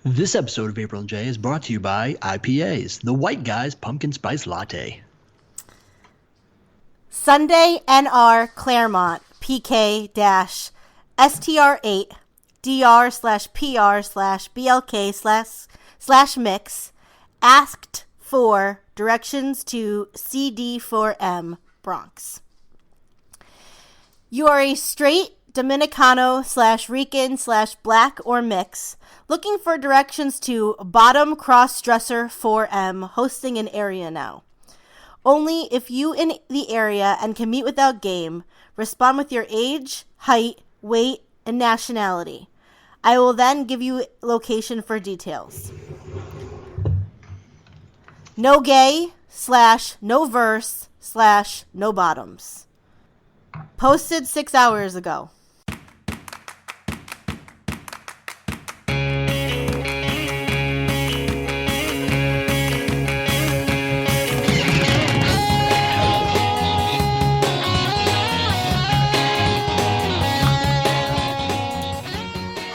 This episode of April and J is brought to you by IPAs, the White Guy's Pumpkin Spice Latte. Sunday NR Claremont PK-STR8 DR/PR/BLK/mix asked for directions to CD4M Bronx. You are a straight Dominicano/Rican/Black or mix looking for directions to Bottom Crossdresser 4M hosting an area now. Only if you in the area and can meet without game, respond with your age, height, weight, and nationality. I will then give you location for details. No gay/no verse/no bottoms. Posted 6 hours ago.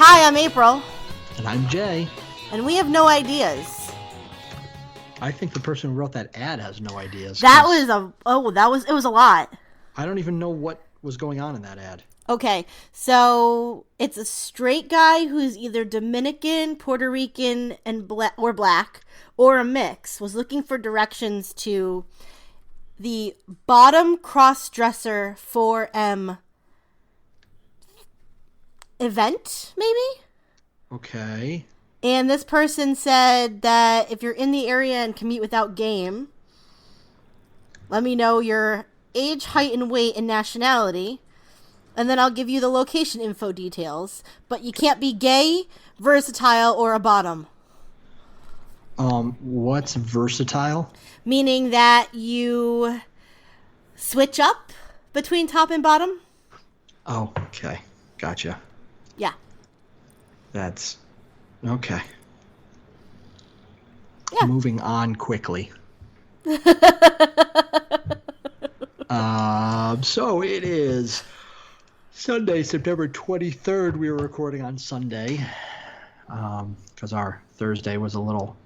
Hi, I'm April. And I'm Jay. And we have no ideas. I think the person who wrote that ad has no ideas. It was a lot. I don't even know what was going on in that ad. Okay, so it's a straight guy who's either Dominican, Puerto Rican, and black, or a mix, was looking for directions to the Bottom Crossdresser 4M event, maybe? Okay. And this person said that if you're in the area and can meet without game, let me know your age, height, and weight, and nationality, and then I'll give you the location info details. But you can't be gay, versatile, or a bottom. What's versatile? Meaning that you switch up between top and bottom. Oh, okay. Gotcha. Yeah. That's okay. Yeah. Moving on quickly. So it is Sunday, September 23rd. We were recording on Sunday because our Thursday was a little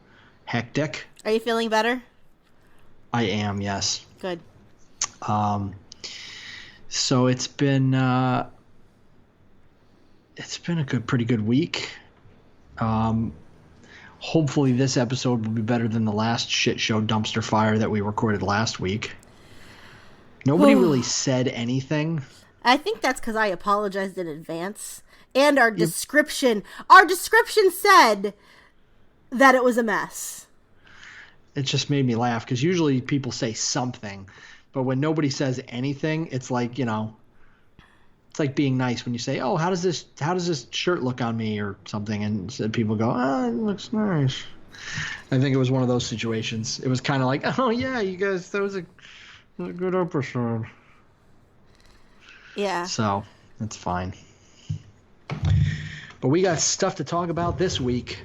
hectic. Are you feeling better? I am, yes. Good. So it's been a pretty good week. Hopefully this episode will be better than the last shit show dumpster fire that we recorded last week. Nobody really said anything. I think that's because I apologized in advance. And our description said that it was a mess. It just made me laugh because usually people say something, but when nobody says anything, it's like, it's like being nice when you say, "Oh, how does this shirt look on me?" or something, and people go, "Oh, it looks nice." I think it was one of those situations. It was kind of like, "Oh yeah, you guys, that was a good episode." Yeah. So that's fine. But we got stuff to talk about this week.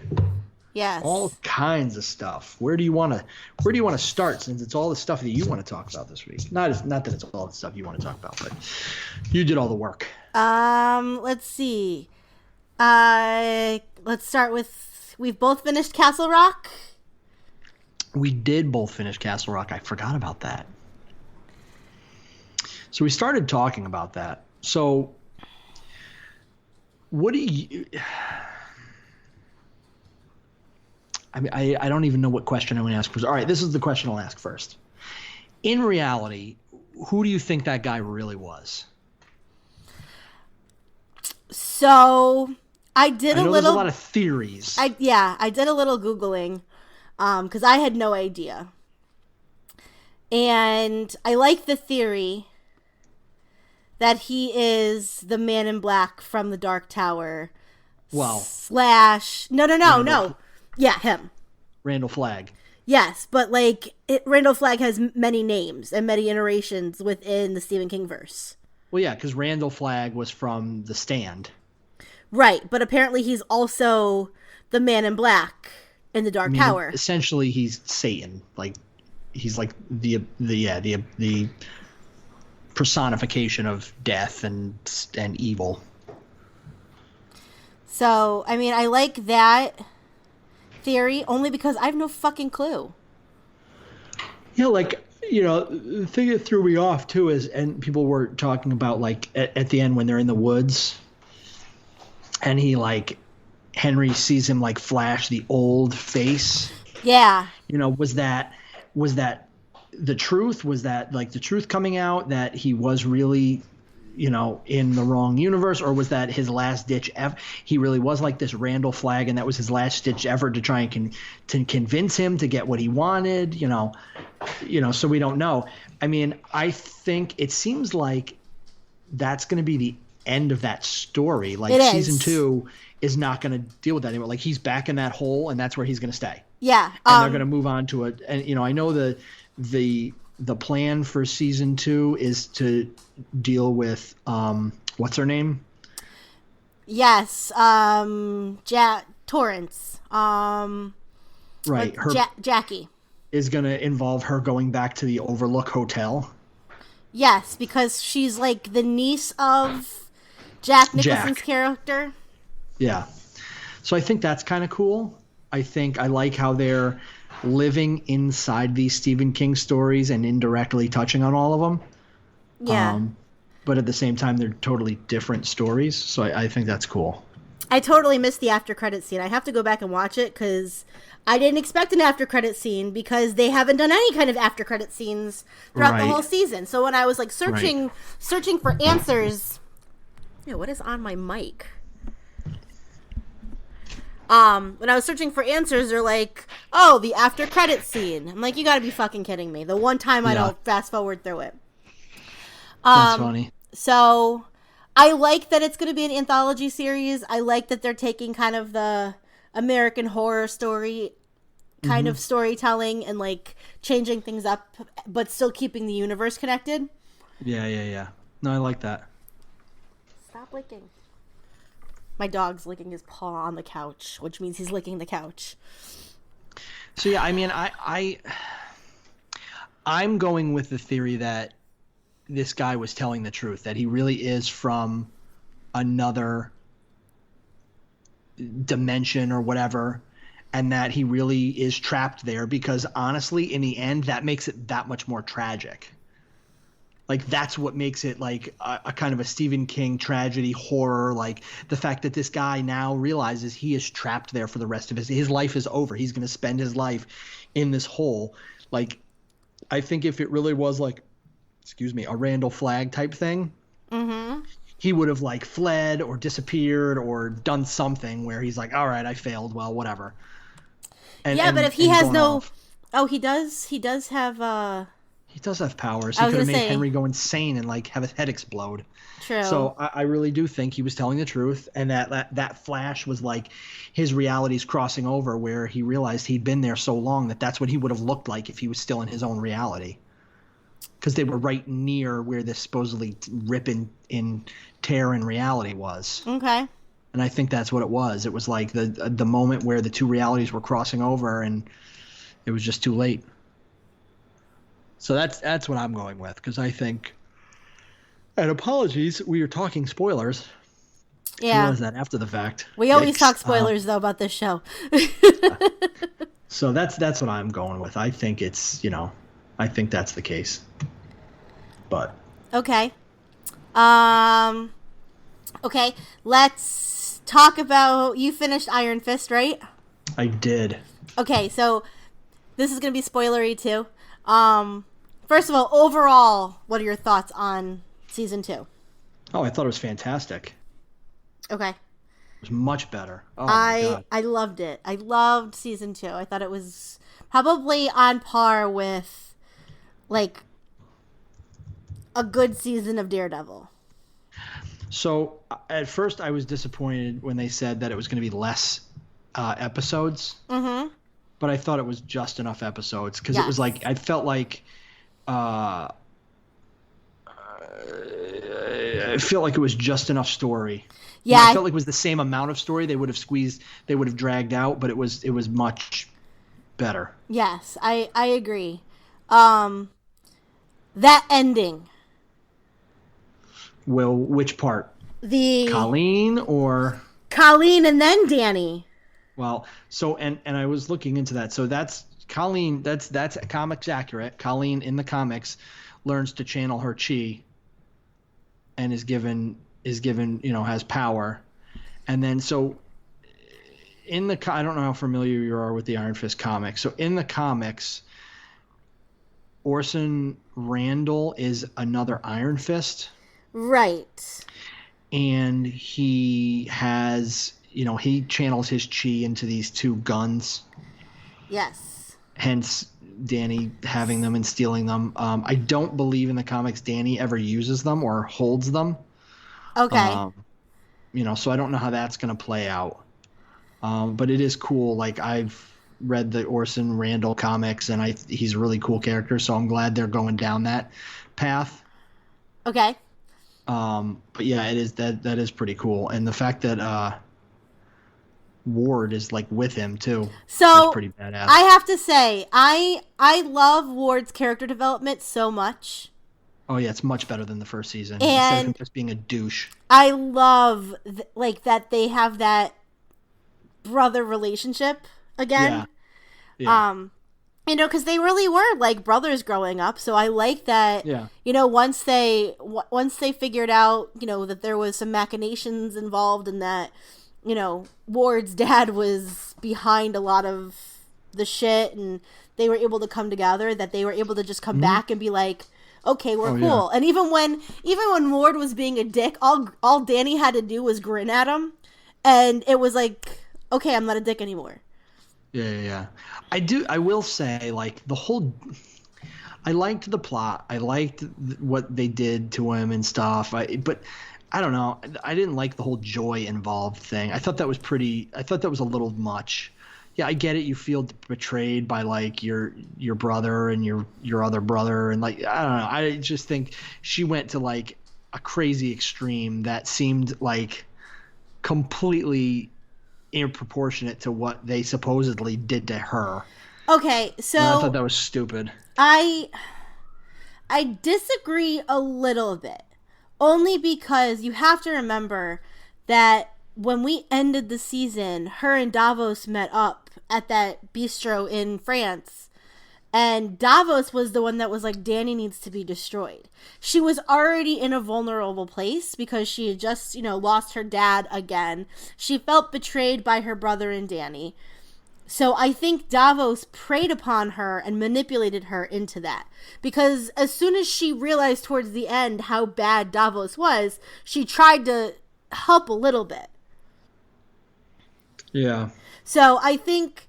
Yes. All kinds of stuff. Where do you want to start, since it's all the stuff that you want to talk about this week? Not that it's all the stuff you want to talk about, but you did all the work. Let's see. Let's start with, we've both finished Castle Rock. We did both finish Castle Rock. I forgot about that. So we started talking about that. So what do you... I mean, I don't even know what question I want to ask first. All right, this is the question I'll ask first. In reality, who do you think that guy really was? So I did there's a lot of theories. I did a little Googling because I had no idea. And I like the theory that he is the Man in Black from the Dark Tower. Well. / No. Yeah, him. Randall Flagg. Yes, but Randall Flagg has many names and many iterations within the Stephen King verse. Well, yeah, because Randall Flagg was from The Stand. Right, but apparently he's also the Man in Black in the Dark Tower. Essentially, he's Satan. He's like the personification of death and evil. So, I mean, I like that. theory, only because I have no fucking clue. Yeah, like, the thing that threw me off too is, and people were talking about like at the end when they're in the woods, and Henry sees him like flash the old face. Yeah. Was that the truth? Was that like the truth coming out that he was really, in the wrong universe, or was that his last ditch effort? He really was like this Randall Flagg, and that was his last ditch effort to try and to convince him to get what he wanted. So we don't know. I mean, I think it seems like that's going to be the end of that story. Like season 2 is not going to deal with that anymore. Like he's back in that hole, and that's where he's going to stay. Yeah. And they're going to move on to it. And I know the plan for season 2 is to deal with what's her name? Yes. Torrance. Right. Jackie is going to involve her going back to the Overlook Hotel. Yes, because she's like the niece of Jack Nicholson's character. Yeah. So I think that's kind of cool. I like how they're living inside these Stephen King stories and indirectly touching on all of them. Yeah. But at the same time, they're totally different stories. So I think that's cool. I totally missed the after credit scene. I have to go back and watch it because I didn't expect an after credit scene because they haven't done any kind of after credit scenes throughout the whole season. So when I was like searching for answers, what is on my mic? When I was searching for answers, they're like, "Oh, the after credit scene." I'm like, "You got to be fucking kidding me!" The one time I don't fast forward through it. That's funny. So I like that it's going to be an anthology series. I like that they're taking kind of the American Horror Story kind of storytelling and like changing things up, but still keeping the universe connected. Yeah. No, I like that. Stop licking. My dog's licking his paw on the couch, which means he's licking the couch. So yeah, I mean, I'm going with the theory that this guy was telling the truth, that he really is from another dimension or whatever, and that he really is trapped there because honestly, in the end, that makes it that much more tragic. Like that's what makes it like a kind of a Stephen King tragedy horror, like the fact that this guy now realizes he is trapped there for the rest of his life is over. He's going to spend his life in this hole. Like I think if it really was like, a Randall Flagg type thing, he would have like fled or disappeared or done something where he's like, all right, I failed. Well, whatever. But if he has no, he does have, he does have powers. He could have made Henry go insane and like have his head explode. True. So I really do think he was telling the truth, and that flash was like his realities crossing over, where he realized he'd been there so long that's what he would have looked like if he was still in his own reality. Because they were right near where this supposedly rip in tear in reality was. Okay. And I think that's what it was. It was like the moment where the two realities were crossing over, and it was just too late. So that's what I'm going with, because I think, and apologies, we are talking spoilers. Yeah. I realized that after the fact. We always talk spoilers though about this show. So that's what I'm going with. I think it's, I think that's the case. But okay. Okay, let's talk about, you finished Iron Fist, right? I did. Okay, so this is going to be spoilery too. First of all, overall, what are your thoughts on season 2? Oh, I thought it was fantastic. Okay. It was much better. Oh my God. I loved it. I loved season 2. I thought it was probably on par with like a good season of Daredevil. So at first I was disappointed when they said that it was going to be less episodes. Mm-hmm. But I thought it was just enough episodes, because it was like, I felt like I felt like it was just enough story. Yeah, I felt like it was the same amount of story they would have dragged out, but it was much better. Yes, I agree. That ending. Well, which part? The Colleen or Colleen and then Danny. Well, so and I was looking into that. So that's Colleen. That's comics accurate. Colleen in the comics learns to channel her chi and is given has power, and then so I don't know how familiar you are with the Iron Fist comics. So in the comics, Orson Randall is another Iron Fist. Right. And he has, he channels his chi into these two guns. Yes. Hence Danny having them and stealing them. I don't believe in the comics Danny ever uses them or holds them. Okay. So I don't know how that's going to play out. But it is cool. Like, I've read the Orson Randall comics, and he's a really cool character, so I'm glad they're going down that path. Okay. But yeah, it is that is pretty cool, and the fact that Ward is like with him too. So is pretty badass. I have to say, I love Ward's character development so much. Oh yeah, it's much better than the first season. And instead of him just being a douche. I love that they have that brother relationship again. Yeah. Because they really were like brothers growing up. So I like that. Yeah. Once they figured out, that there was some machinations involved and that, Ward's dad was behind a lot of the shit, and they were able to come together. That they were able to just come back and be like, okay, we're cool. Yeah. And even when Ward was being a dick, all Danny had to do was grin at him, and it was like, okay, I'm not a dick anymore. Yeah. I will say, like, I liked the plot. I liked what they did to him and stuff. But I don't know. I didn't like the whole joy involved thing. I thought that was a little much. Yeah, I get it. You feel betrayed by like your brother and your other brother, and like, I don't know. I just think she went to like a crazy extreme that seemed like completely disproportionate to what they supposedly did to her. Okay, so and I thought that was stupid. I disagree a little bit, only because you have to remember that when we ended the season, her and Davos met up at that bistro in France, and Davos was the one that was like, Danny needs to be destroyed. She was already in a vulnerable place because she had just, lost her dad again. She felt betrayed by her brother and Danny. So I think Davos preyed upon her and manipulated her into that. Because as soon as she realized towards the end how bad Davos was, she tried to help a little bit. Yeah. So I think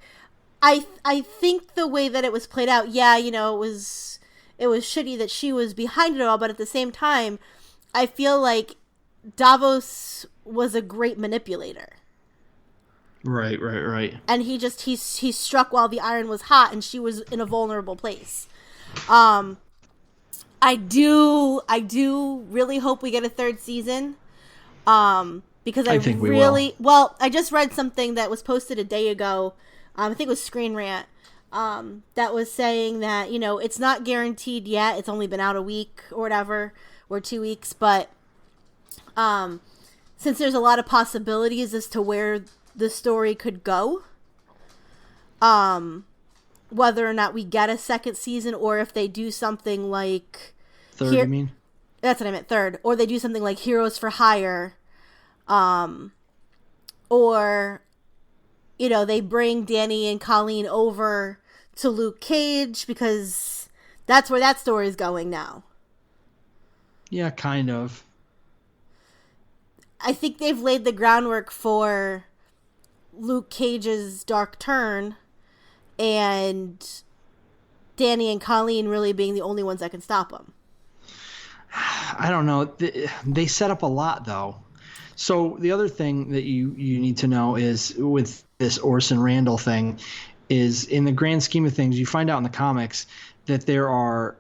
the way that it was played out, it was shitty that she was behind it all, but at the same time, I feel like Davos was a great manipulator. Right. And he struck while the iron was hot, and she was in a vulnerable place. I do really hope we get a third season. Because I think we will. Well, I just read something that was posted a day ago. I think it was Screen Rant. That was saying that, it's not guaranteed yet. It's only been out a week or whatever, or 2 weeks. But since there's a lot of possibilities as to where the story could go, whether or not we get a second season, or if they do something like third, you mean? That's what I meant, third. Or they do something like Heroes for Hire, or they bring Danny and Colleen over to Luke Cage, because that's where that story is going now. Yeah, kind of. I think they've laid the groundwork for Luke Cage's dark turn, and Danny and Colleen really being the only ones that can stop him. I don't know. They set up a lot, though. So the other thing that you need to know is, with this Orson Randall thing, is in the grand scheme of things, you find out in the comics that there are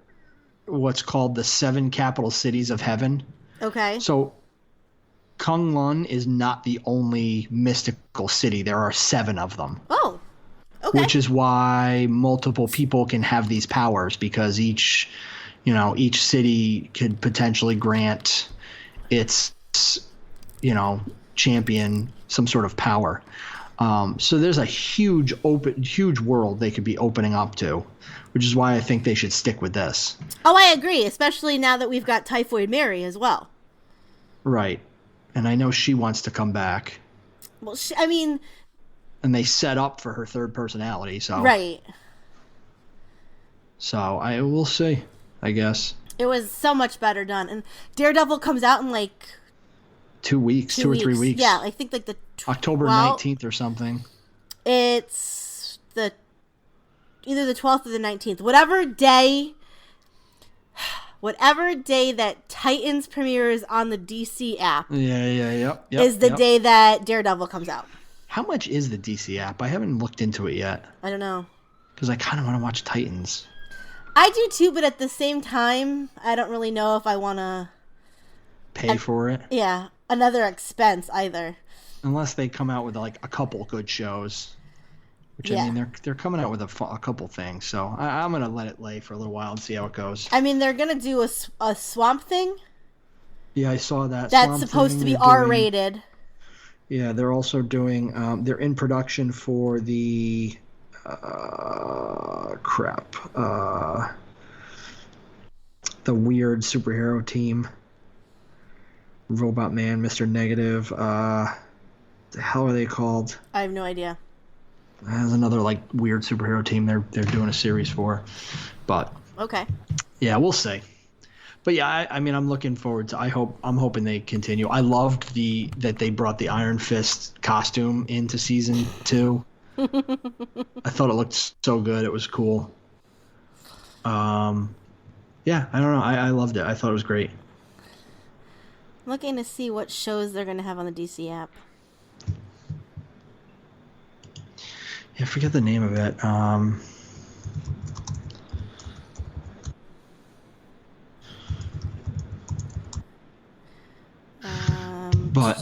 what's called the 7 capital cities of heaven. Okay. So Kunlun is not the only mystical city. There are 7 of them. Oh, okay. Which is why multiple people can have these powers, because each city could potentially grant its, champion some sort of power. So there's a huge world they could be opening up to, which is why I think they should stick with this. Oh, I agree, especially now that we've got Typhoid Mary as well. Right. And I know she wants to come back. Well, and they set up for her third personality, so. Right. So I will see, I guess. It was so much better done. And Daredevil comes out in like 2 weeks, 2 or 3 weeks. Yeah, I think like the October 19th or something. It's either the 12th or the 19th. Whatever day that Titans premieres on the DC app. Yep, is the day that Daredevil comes out. How much is the DC app? I haven't looked into it yet. I don't know. Because I kind of want to watch Titans. I do too, but at the same time, I don't really know if I want to pay for it. Yeah, another expense either. Unless they come out with like a couple good shows, which I mean they're coming out with a couple things. So I'm gonna let it lay for a little while and see how it goes. I mean, they're gonna do a Swamp Thing. Yeah, I saw that. That's Swamp supposed Thing. To be R-rated. Yeah, they're also doing. They're in production for the. The weird superhero team. Robot Man, Mr. Negative. The hell are they called? I have no idea. There's another like weird superhero team they're doing a series for, but okay. Yeah, we'll see. But yeah, I mean, I'm looking forward to. I'm hoping they continue. I loved that they brought the Iron Fist costume into season 2. I thought it looked so good. It was cool. Yeah, I don't know. I loved it. I thought it was great. I'm looking to see what shows they're going to have on the DC app. Yeah, I forget the name of it. But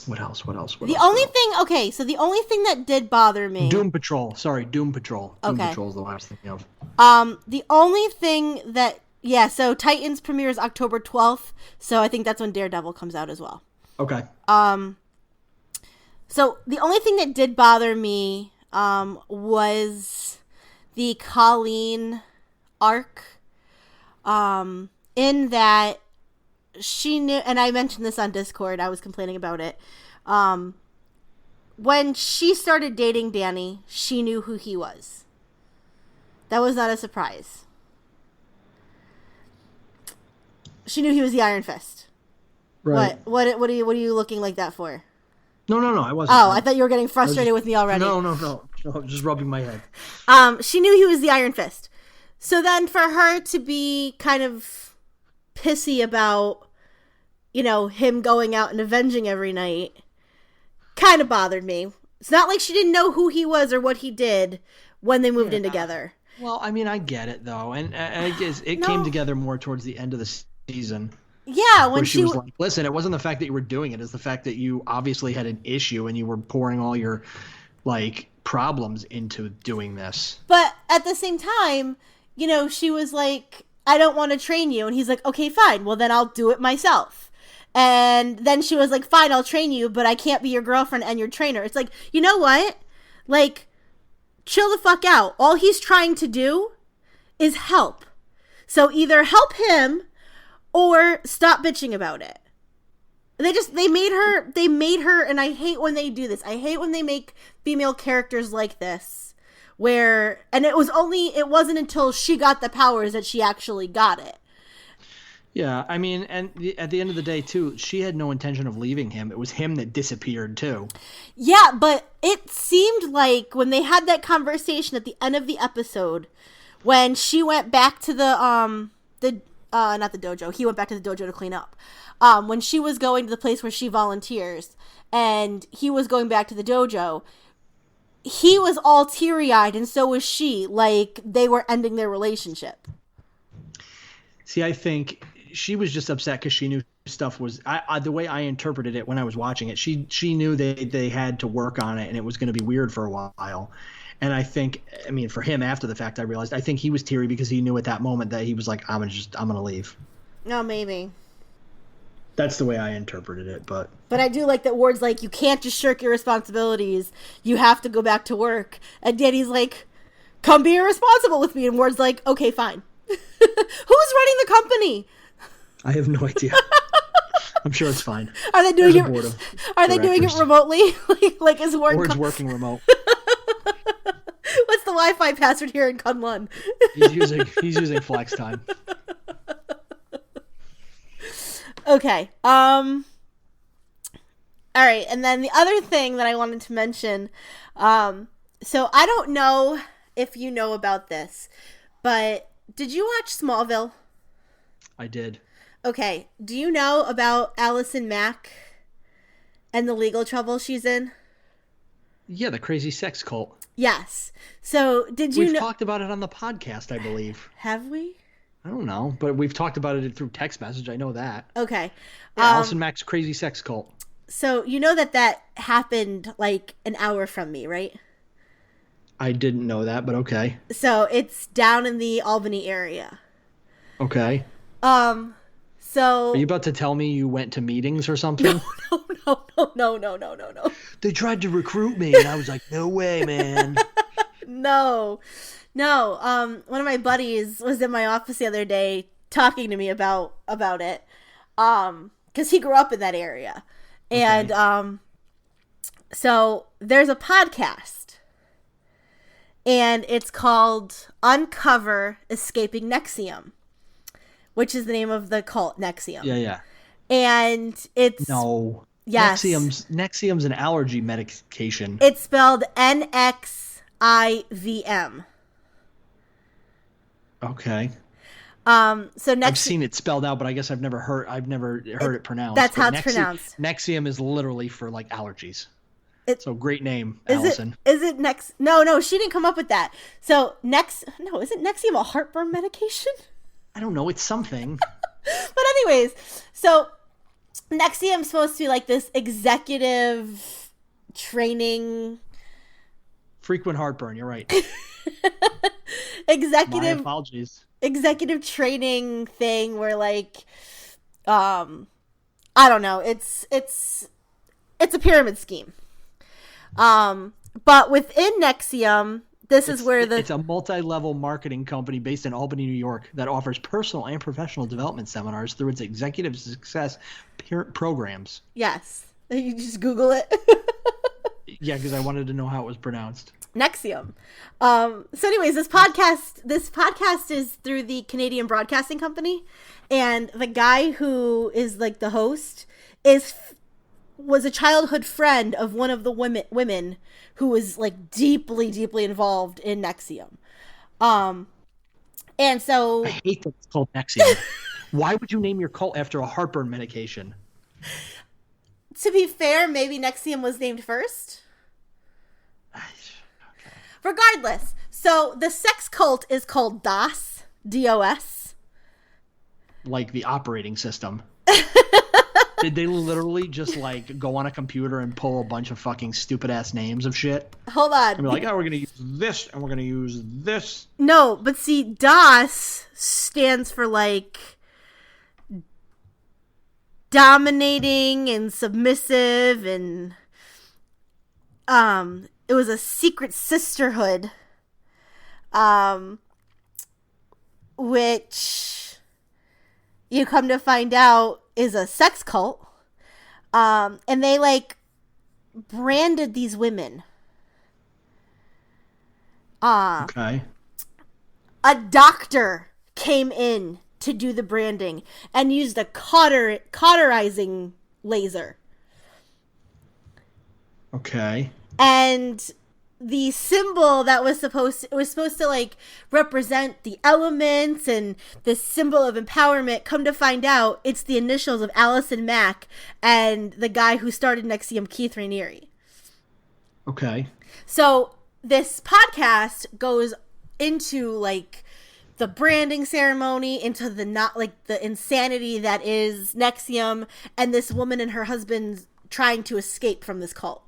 what else? The only thing that did bother me. Doom Patrol. Sorry, Doom Patrol. Okay. Doom Patrol is the last thing of. The only thing that so Titans premieres October 12th, so I think that's when Daredevil comes out as well. Okay. So the only thing that did bother me was the Colleen arc. In that she knew, and I mentioned this on Discord, I was complaining about it. When she started dating Danny, she knew who he was. That was not a surprise. She knew he was the Iron Fist. Right. What are you looking like that for? No, I wasn't. Oh, I thought you were getting frustrated with me already. No, just rubbing my head. She knew he was the Iron Fist. So then for her to be kind of pissy about, him going out and avenging every night kind of bothered me. It's not like she didn't know who he was or what he did when they moved in together. Well, I mean, I get it, though. And I guess it came together more towards the end of the season. Yeah, when she was like, listen, it wasn't the fact that you were doing it. It's the fact that you obviously had an issue and you were pouring all your, problems into doing this. But at the same time, she was like, I don't want to train you. And he's like, okay, fine. Well, then I'll do it myself. And then she was like, fine, I'll train you, but I can't be your girlfriend and your trainer. It's like, you know what? Chill the fuck out. All he's trying to do is help. So either help him or stop bitching about it. They made her, and I hate when they do this. I hate when they make female characters like this, and it wasn't until she got the powers that she actually got it. Yeah, I mean, and at the end of the day, too, she had no intention of leaving him. It was him that disappeared, too. Yeah, but it seemed like when they had that conversation at the end of the episode, when she went back to not the dojo, he went back to the dojo to clean up. When she was going to the place where she volunteers, and he was going back to the dojo, he was all teary-eyed, and so was she, like they were ending their relationship. See, I think she was just upset because she knew stuff was the way I interpreted it when I was watching it. She knew they had to work on it and it was going to be weird for a while. And I think, I mean, for him after the fact, I realized I think he was teary because he knew at that moment that he was like, I'm gonna leave. No, maybe. That's the way I interpreted it, but I do like that Ward's like, you can't just shirk your responsibilities. You have to go back to work. And Danny's like, come be irresponsible with me. And Ward's like, okay, fine. Who's running the company? I have no idea. I'm sure it's fine. Are they doing it? Are they doing it remotely? like is Ward's working remote. What's the Wi-Fi password here in Kunlun? He's using flex time. Okay. All right, and then the other thing that I wanted to mention, so I don't know if you know about this, but did you watch Smallville? I did. Okay. Do you know about Allison Mack and the legal trouble she's in? Yeah, the crazy sex cult. Yes. So did you know? We've talked about it on the podcast, I believe. Have we? I don't know, but we've talked about it through text message. I know that. Okay. Yeah, Allison Mack's crazy sex cult. So you know that happened like an hour from me, right? I didn't know that, but okay. So it's down in the Albany area. Okay. So are you about to tell me you went to meetings or something? No. They tried to recruit me, and I was like, no way, man. No. One of my buddies was in my office the other day talking to me about it. Because he grew up in that area. And Okay. So there's a podcast. And it's called Uncover Escaping NXIVM, which is the name of the cult, NXIVM. Yeah. And it's... No. Yes. NXIVM's an allergy medication. It's spelled NXIVM. Okay. So I've seen it spelled out, but I guess I've never heard it pronounced. That's how it's Nexium, pronounced. NXIVM is literally for like allergies. So great name, Is Allison. it Nex? No, she didn't come up with that. So isn't Nexium a heartburn medication? I don't know. It's something. But anyways, so NXIVM's supposed to be like this executive training. Frequent heartburn. You're right. My apologies. Executive training thing where like, I don't know. It's a pyramid scheme. But within NXIVM, it's a multi-level marketing company based in Albany, New York that offers personal and professional development seminars through its executive success programs. Yes. You just Google it. Yeah, because I wanted to know how it was pronounced. NXIVM. So anyways, this podcast is through the Canadian Broadcasting Company, and the guy who is like the host was a childhood friend of one of the women who was like deeply involved in NXIVM. And so I hate that it's called NXIVM. Why would you name your cult after a heartburn medication? To be fair, maybe NXIVM was named first. Okay. Regardless, so the sex cult is called DOS, D-O-S. Like the operating system. Did they literally just like go on a computer and pull a bunch of fucking stupid ass names of shit? Hold on. And be like, oh, we're gonna use this and we're gonna use this. No, but see, DOS stands for like dominating and submissive, and it was a secret sisterhood, which you come to find out is a sex cult. And they like branded these women. Okay. A doctor came in to do the branding and used a cauterizing laser. Okay. And the symbol that was supposed to like represent the elements and the symbol of empowerment, come to find out it's the initials of Allison Mack and the guy who started NXIVM, Keith Raniere. Okay. So this podcast goes into like the branding ceremony, into the the insanity that is NXIVM, and this woman and her husband trying to escape from this cult.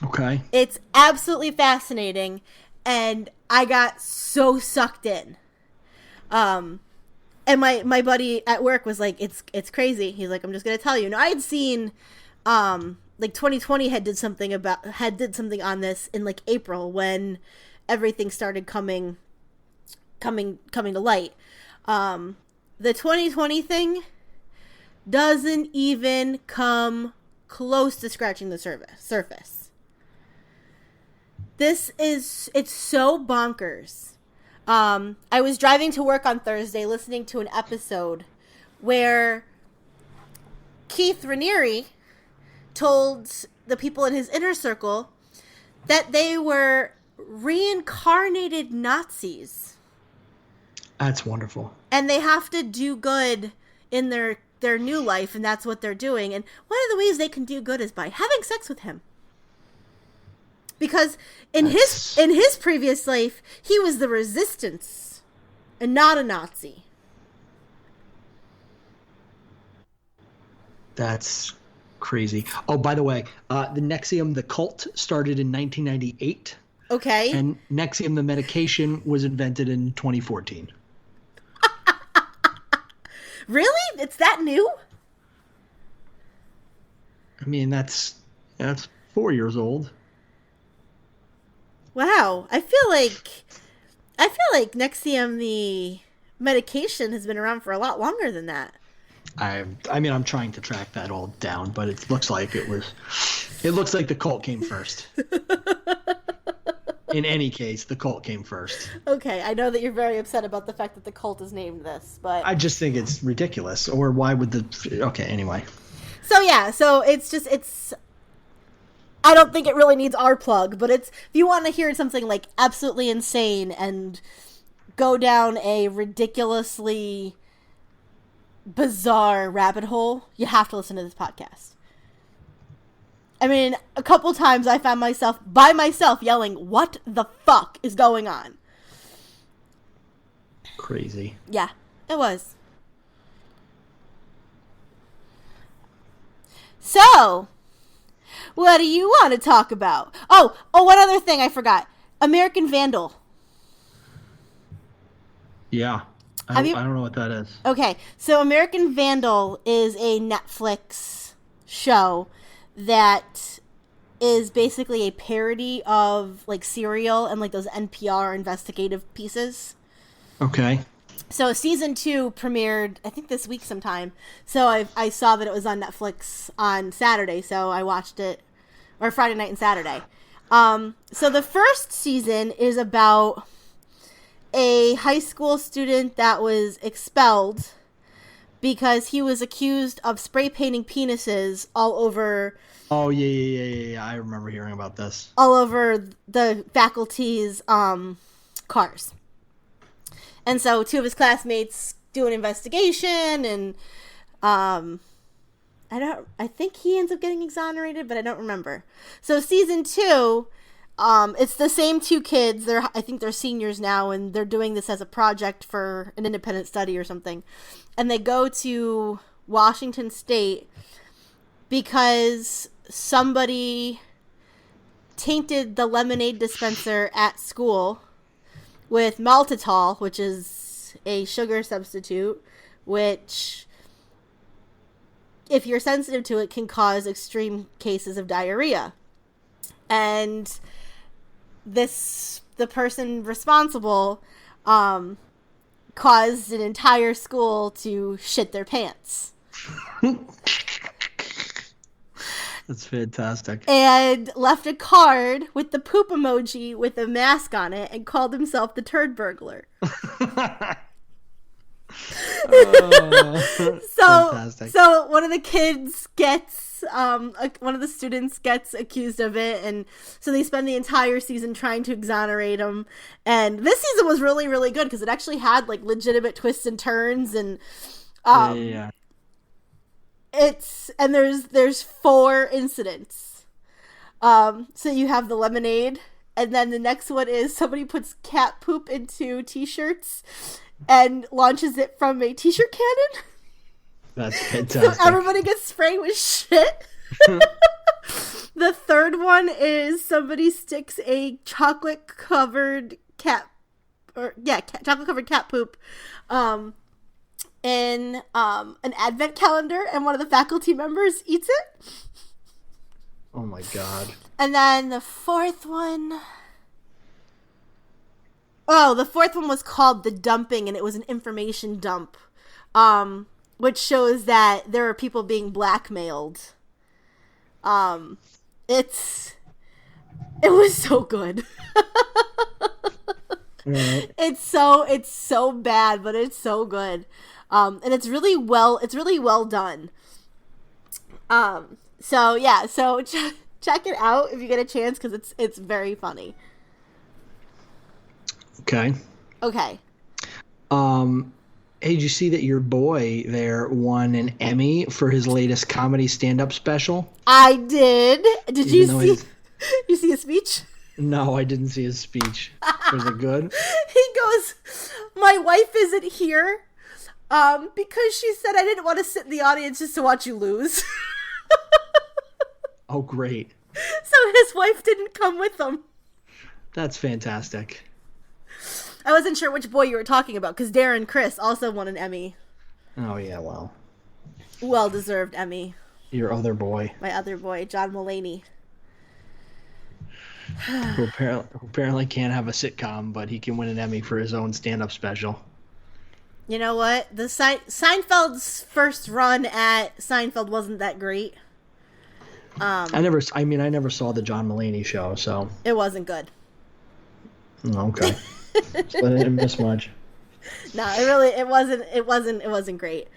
Okay. It's absolutely fascinating, and I got so sucked in. And my buddy at work was like, it's crazy. He's like, I'm just gonna tell you. Now I had seen, like 2020 did something on this in like April when everything started coming to light. The 2020 thing doesn't even come close to scratching the surface. It's so bonkers. I was driving to work on Thursday listening to an episode where Keith Raniere told the people in his inner circle that they were reincarnated Nazis. That's wonderful. And they have to do good in their new life, and that's what they're doing. And one of the ways they can do good is by having sex with him. Because in his previous life, he was the resistance and not a Nazi. That's crazy. Oh, by the way, the Nexium, the cult, started in 1998. Okay. And Nexium, the medication, was invented in 2014. Really? It's that new? I mean, that's 4 years old. Wow. I feel like Nexium, the medication, has been around for a lot longer than that. I mean, I'm trying to track that all down, but it looks like the cult came first. In any case, the cult came first. Okay, I know that you're very upset about the fact that the cult is named this, but I just think it's ridiculous. Or why would okay, anyway. So yeah, it's I don't think it really needs our plug, but if you want to hear something like absolutely insane and go down a ridiculously bizarre rabbit hole, you have to listen to this podcast. I mean, a couple times I found myself by myself yelling, "What the fuck is going on?" Crazy. Yeah, it was. So, what do you want to talk about? Oh, one other thing I forgot. American Vandal. Yeah. I don't know what that is. Okay, so American Vandal is a Netflix show that is basically a parody of like Serial and like those NPR investigative pieces. Okay. So season 2 premiered, I think this week sometime. So I saw that it was on Netflix on Saturday, so I watched it, or Friday night and Saturday. So the first season is about a high school student that was expelled because he was accused of spray painting penises all over. Oh, yeah. I remember hearing about this. All over the faculty's cars. And so 2 of his classmates do an investigation, and I think he ends up getting exonerated, but I don't remember. So season 2, it's the same 2 kids. I think they're seniors now, and they're doing this as a project for an independent study or something. And they go to Washington State because somebody tainted the lemonade dispenser at school with maltitol, which is a sugar substitute, which, if you're sensitive to it, can cause extreme cases of diarrhea. And the person responsible caused an entire school to shit their pants. That's fantastic. And left a card with the poop emoji with a mask on it and called himself the Turd Burglar. So one of the kids gets, one of the students gets accused of it, and so they spend the entire season trying to exonerate him. And this season was really, really good because it actually had like legitimate twists and turns, and yeah. And there's 4 incidents. So you have the lemonade, and then the next one is somebody puts cat poop into t-shirts and launches it from a t-shirt cannon. That's fantastic. So everybody gets sprayed with shit. The third one is somebody sticks a chocolate covered cat poop in an advent calendar, and one of the faculty members eats it. Oh my god. And then the fourth one... Oh, the fourth one was called The Dumping, and it was an information dump, which shows that there are people being blackmailed. It was so good. Right. It's so bad, but it's so good. And it's really well done. So check it out if you get a chance, because it's very funny. Okay. Okay. Hey, did you see that your boy there won an Emmy for his latest comedy stand-up special? I did. Did you see? You see his speech? No, I didn't see his speech. Was it good? He goes, "My wife isn't here, because she said I didn't want to sit in the audience just to watch you lose." Oh, great. So his wife didn't come with him. That's fantastic. I wasn't sure which boy you were talking about, because Dern Chris also won an Emmy. Oh, yeah, well. Well-deserved Emmy. Your other boy. My other boy, John Mulaney. who apparently can't have a sitcom, but he can win an Emmy for his own stand-up special. You know what? The Seinfeld's first run at Seinfeld wasn't that great. I never saw the John Mulaney show, so it wasn't good. Okay. So I didn't miss much. No, it wasn't great.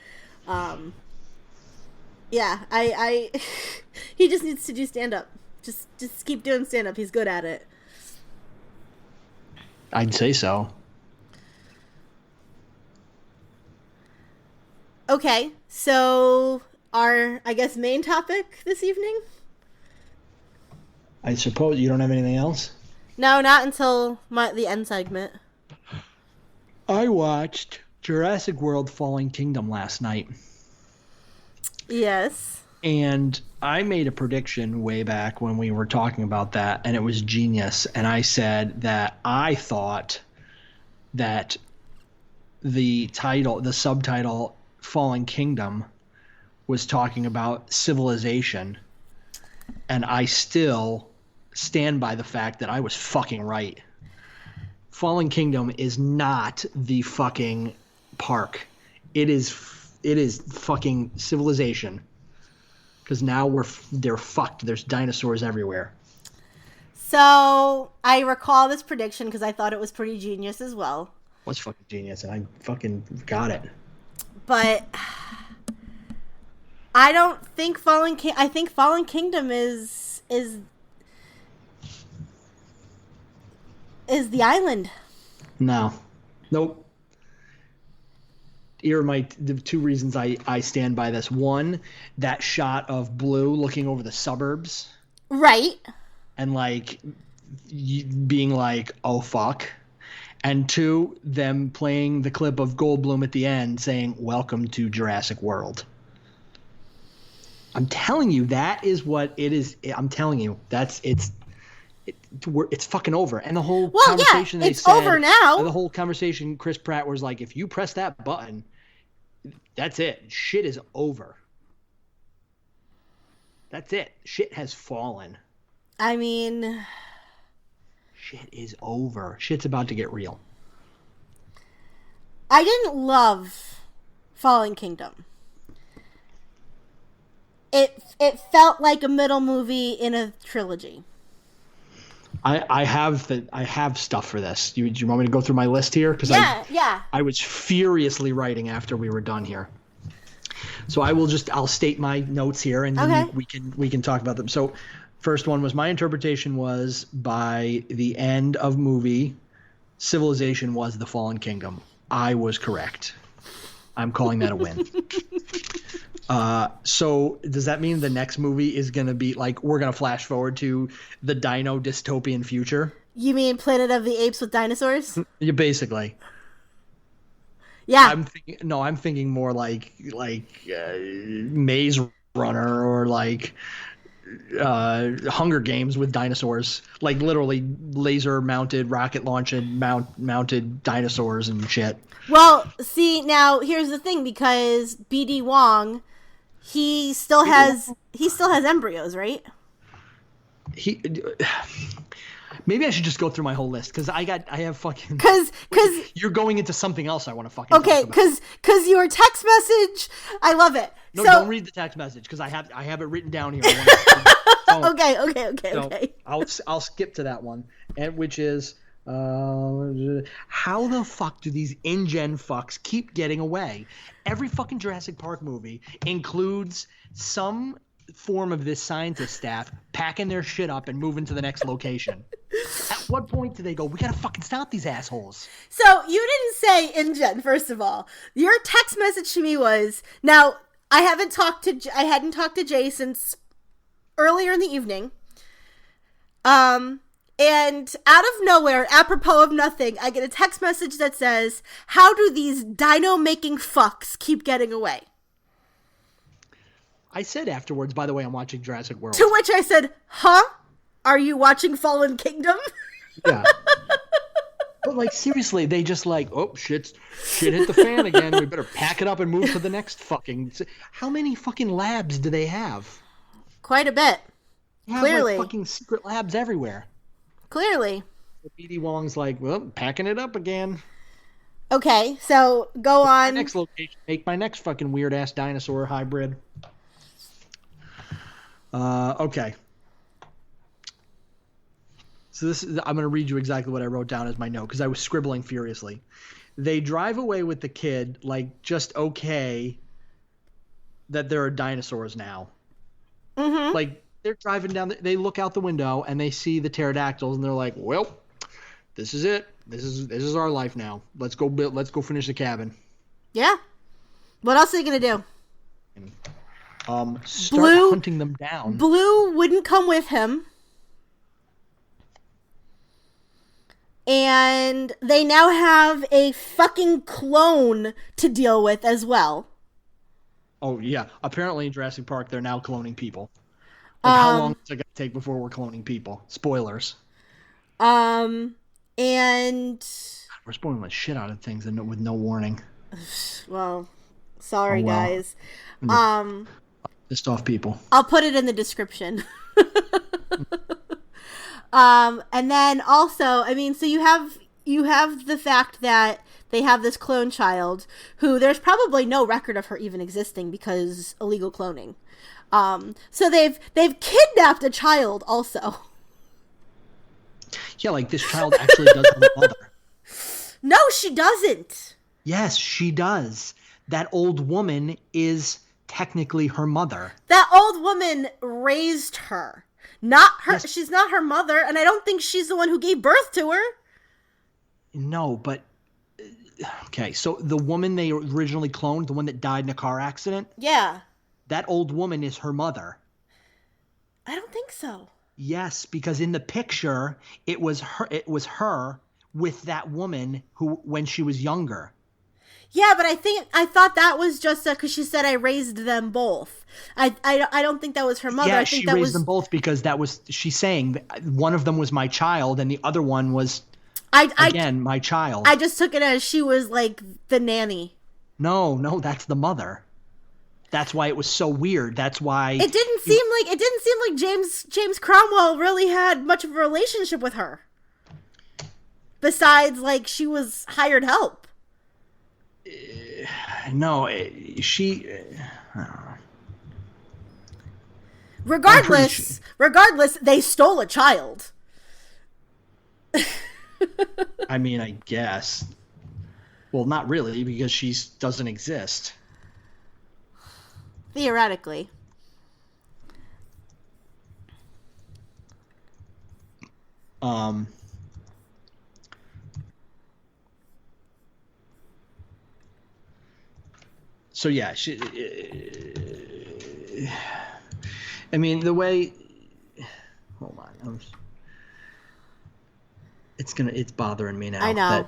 Yeah, he just needs to do stand-up. Just keep doing stand-up. He's good at it. I'd say so. Okay, so our, I guess, main topic this evening? I suppose you don't have anything else? No, not until the end segment. I watched Jurassic World Fallen Kingdom last night. Yes. And I made a prediction way back when we were talking about that, and it was genius. And I said that I thought that the subtitle Fallen Kingdom was talking about civilization. And I still stand by the fact that I was fucking right. Fallen Kingdom is not the fucking park. It is fucking civilization. Because now they're fucked. There's dinosaurs everywhere. So I recall this prediction because I thought it was pretty genius as well. What's fucking genius? And I fucking got it. But I don't think I think Fallen Kingdom is the island. No. Nope. Here are the two reasons I stand by this. One, that shot of Blue looking over the suburbs. Right. And being like, oh fuck. And two, them playing the clip of Goldblum at the end saying, welcome to Jurassic World. I'm telling you, that is what it is. I'm telling you, it's fucking over. And the whole conversation they said, over now. The whole conversation, Chris Pratt was like, if you press that button, that's it. Shit is over. That's it. Shit has fallen. I mean, shit is over. Shit's about to get real. I didn't love Fallen Kingdom. It felt like a middle movie in a trilogy. I have stuff for this. Do you want me to go through my list here? Because I was furiously writing after we were done here. So I'll state my notes here, and then we can talk about them. So first one was, my interpretation was, by the end of movie, civilization was the Fallen Kingdom. I was correct. I'm calling that a win. So does that mean the next movie is going to be like, we're going to flash forward to the dino dystopian future? You mean Planet of the Apes with dinosaurs? Yeah, basically. Yeah. I'm thinking more like Maze Runner, or like Hunger Games with dinosaurs, like literally laser mounted, rocket launching mounted dinosaurs and shit. Well, see, now here's the thing, because BD Wong, he still has embryos, right? Maybe I should just go through my whole list, because I have fucking. Because you're going into something else I want to fucking. Okay, because your text message, I love it. No, so, don't read the text message, because I have it written down here. Okay. I'll skip to that one, and which is how the fuck do these InGen fucks keep getting away? Every fucking Jurassic Park movie includes some form of this scientist staff packing their shit up and moving to the next location. At what point do they go, we gotta fucking stop these assholes? So you didn't say InGen, first of all. Your text message to me was, now I hadn't talked to Jay since earlier in the evening. And out of nowhere, apropos of nothing, I get a text message that says, how do these dino-making fucks keep getting away? I said afterwards, by the way, I'm watching Jurassic World. To which I said, huh? Are you watching Fallen Kingdom? Yeah. But, like, seriously, they just like, oh, shit hit the fan again. We better pack it up and move to the next fucking... How many fucking labs do they have? Quite a bit. Clearly. Like, fucking secret labs everywhere. Clearly. BD Wong's like, well, packing it up again. Okay, so go on. My next location, make my next fucking weird-ass dinosaur hybrid. Okay. So I'm going to read you exactly what I wrote down as my note, because I was scribbling furiously. They drive away with the kid, like, just okay that there are dinosaurs now. Mm-hmm. Like, they're driving down, they look out the window, and they see the pterodactyls, and they're like, well, this is it. This is our life now. Let's go finish the cabin. Yeah. What else are they going to do? Start hunting them down. Blue wouldn't come with him. And they now have a fucking clone to deal with as well. Oh, yeah. Apparently in Jurassic Park, they're now cloning people. Like, how long is it going to take before we're cloning people? Spoilers. And... We're spoiling the shit out of things with no warning. Well, sorry, guys. Pissed off people. I'll put it in the description. And then also, I mean, so you have the fact that they have this clone child who there's probably no record of her even existing because illegal cloning. So they've kidnapped a child also. Yeah, like this child actually does have a mother. No, she doesn't. Yes, she does. That old woman is technically her mother. That old woman raised her. Not her. Yes. She's not her mother, and I don't think she's the one who gave birth to her. No, but okay. So the woman they originally cloned, the one that died in a car accident. Yeah. That old woman is her mother. I don't think so. Yes, because in the picture, it was her. It was her with that woman who, when she was younger. Yeah, but I thought that was just because she said I raised them both. I don't think that was her mother. Yeah, I think she raised them both because that was she's saying one of them was my child and the other one was my child. I just took it as she was like the nanny. No, that's the mother. That's why it was so weird. That's why it didn't seem like James Cromwell really had much of a relationship with her. Besides, like, she was hired help. No, she. Regardless, they stole a child. I mean, I guess. Well, not really, because she doesn't exist. Theoretically. So yeah, I mean, the way. Hold on, it's bothering me now. I know.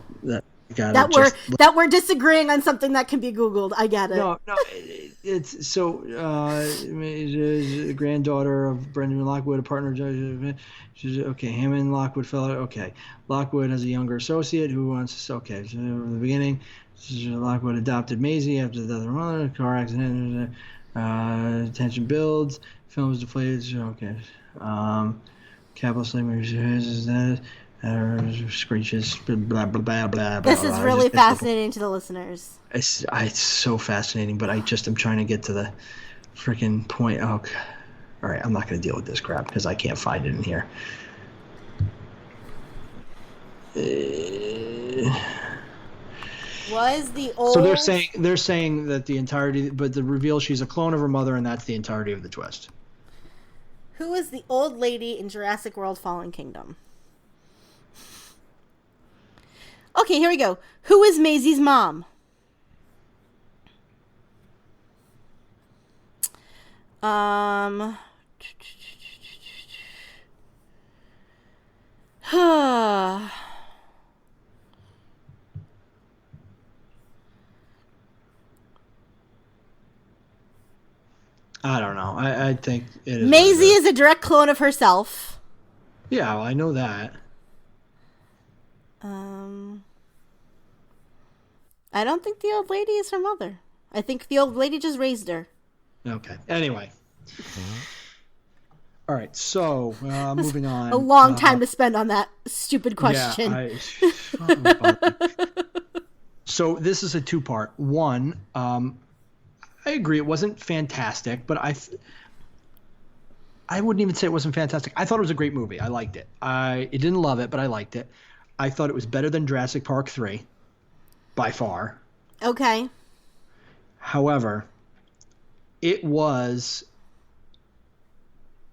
That we're disagreeing on something that can be Googled. I get it. No, it's so. Granddaughter of Brendan Lockwood, a partner judge. She's okay. Hammond Lockwood fellow. Okay, Lockwood has a younger associate who wants. Okay, so from the beginning, Lockwood adopted Maisie after the death of her mother. Car accident. Tension builds. Films deflated. Okay. Capital slavery. Screeches, blah blah blah blah. This is really fascinating to the listeners. It's so fascinating, but I'm trying to get to the freaking point. Oh, God. All right, I'm not going to deal with this crap because I can't find it in here. Was the old? So they're saying that the entirety, but the reveal she's a clone of her mother, and that's the entirety of the twist. Who is the old lady in Jurassic World: Fallen Kingdom? Okay, here we go. Who is Maisie's mom? I don't know. I think it is. Maisie is a direct clone of herself. Yeah, well, I know that. I don't think the old lady is her mother. I think the old lady just raised her. Okay. Anyway. All right. So, moving on. A long time to spend on that stupid question. Yeah, so this is a two-part. One, I agree it wasn't fantastic, but I wouldn't even say it wasn't fantastic. I thought it was a great movie. I liked it. I didn't love it, but I liked it. I thought it was better than Jurassic Park 3. By far. Okay. However, it was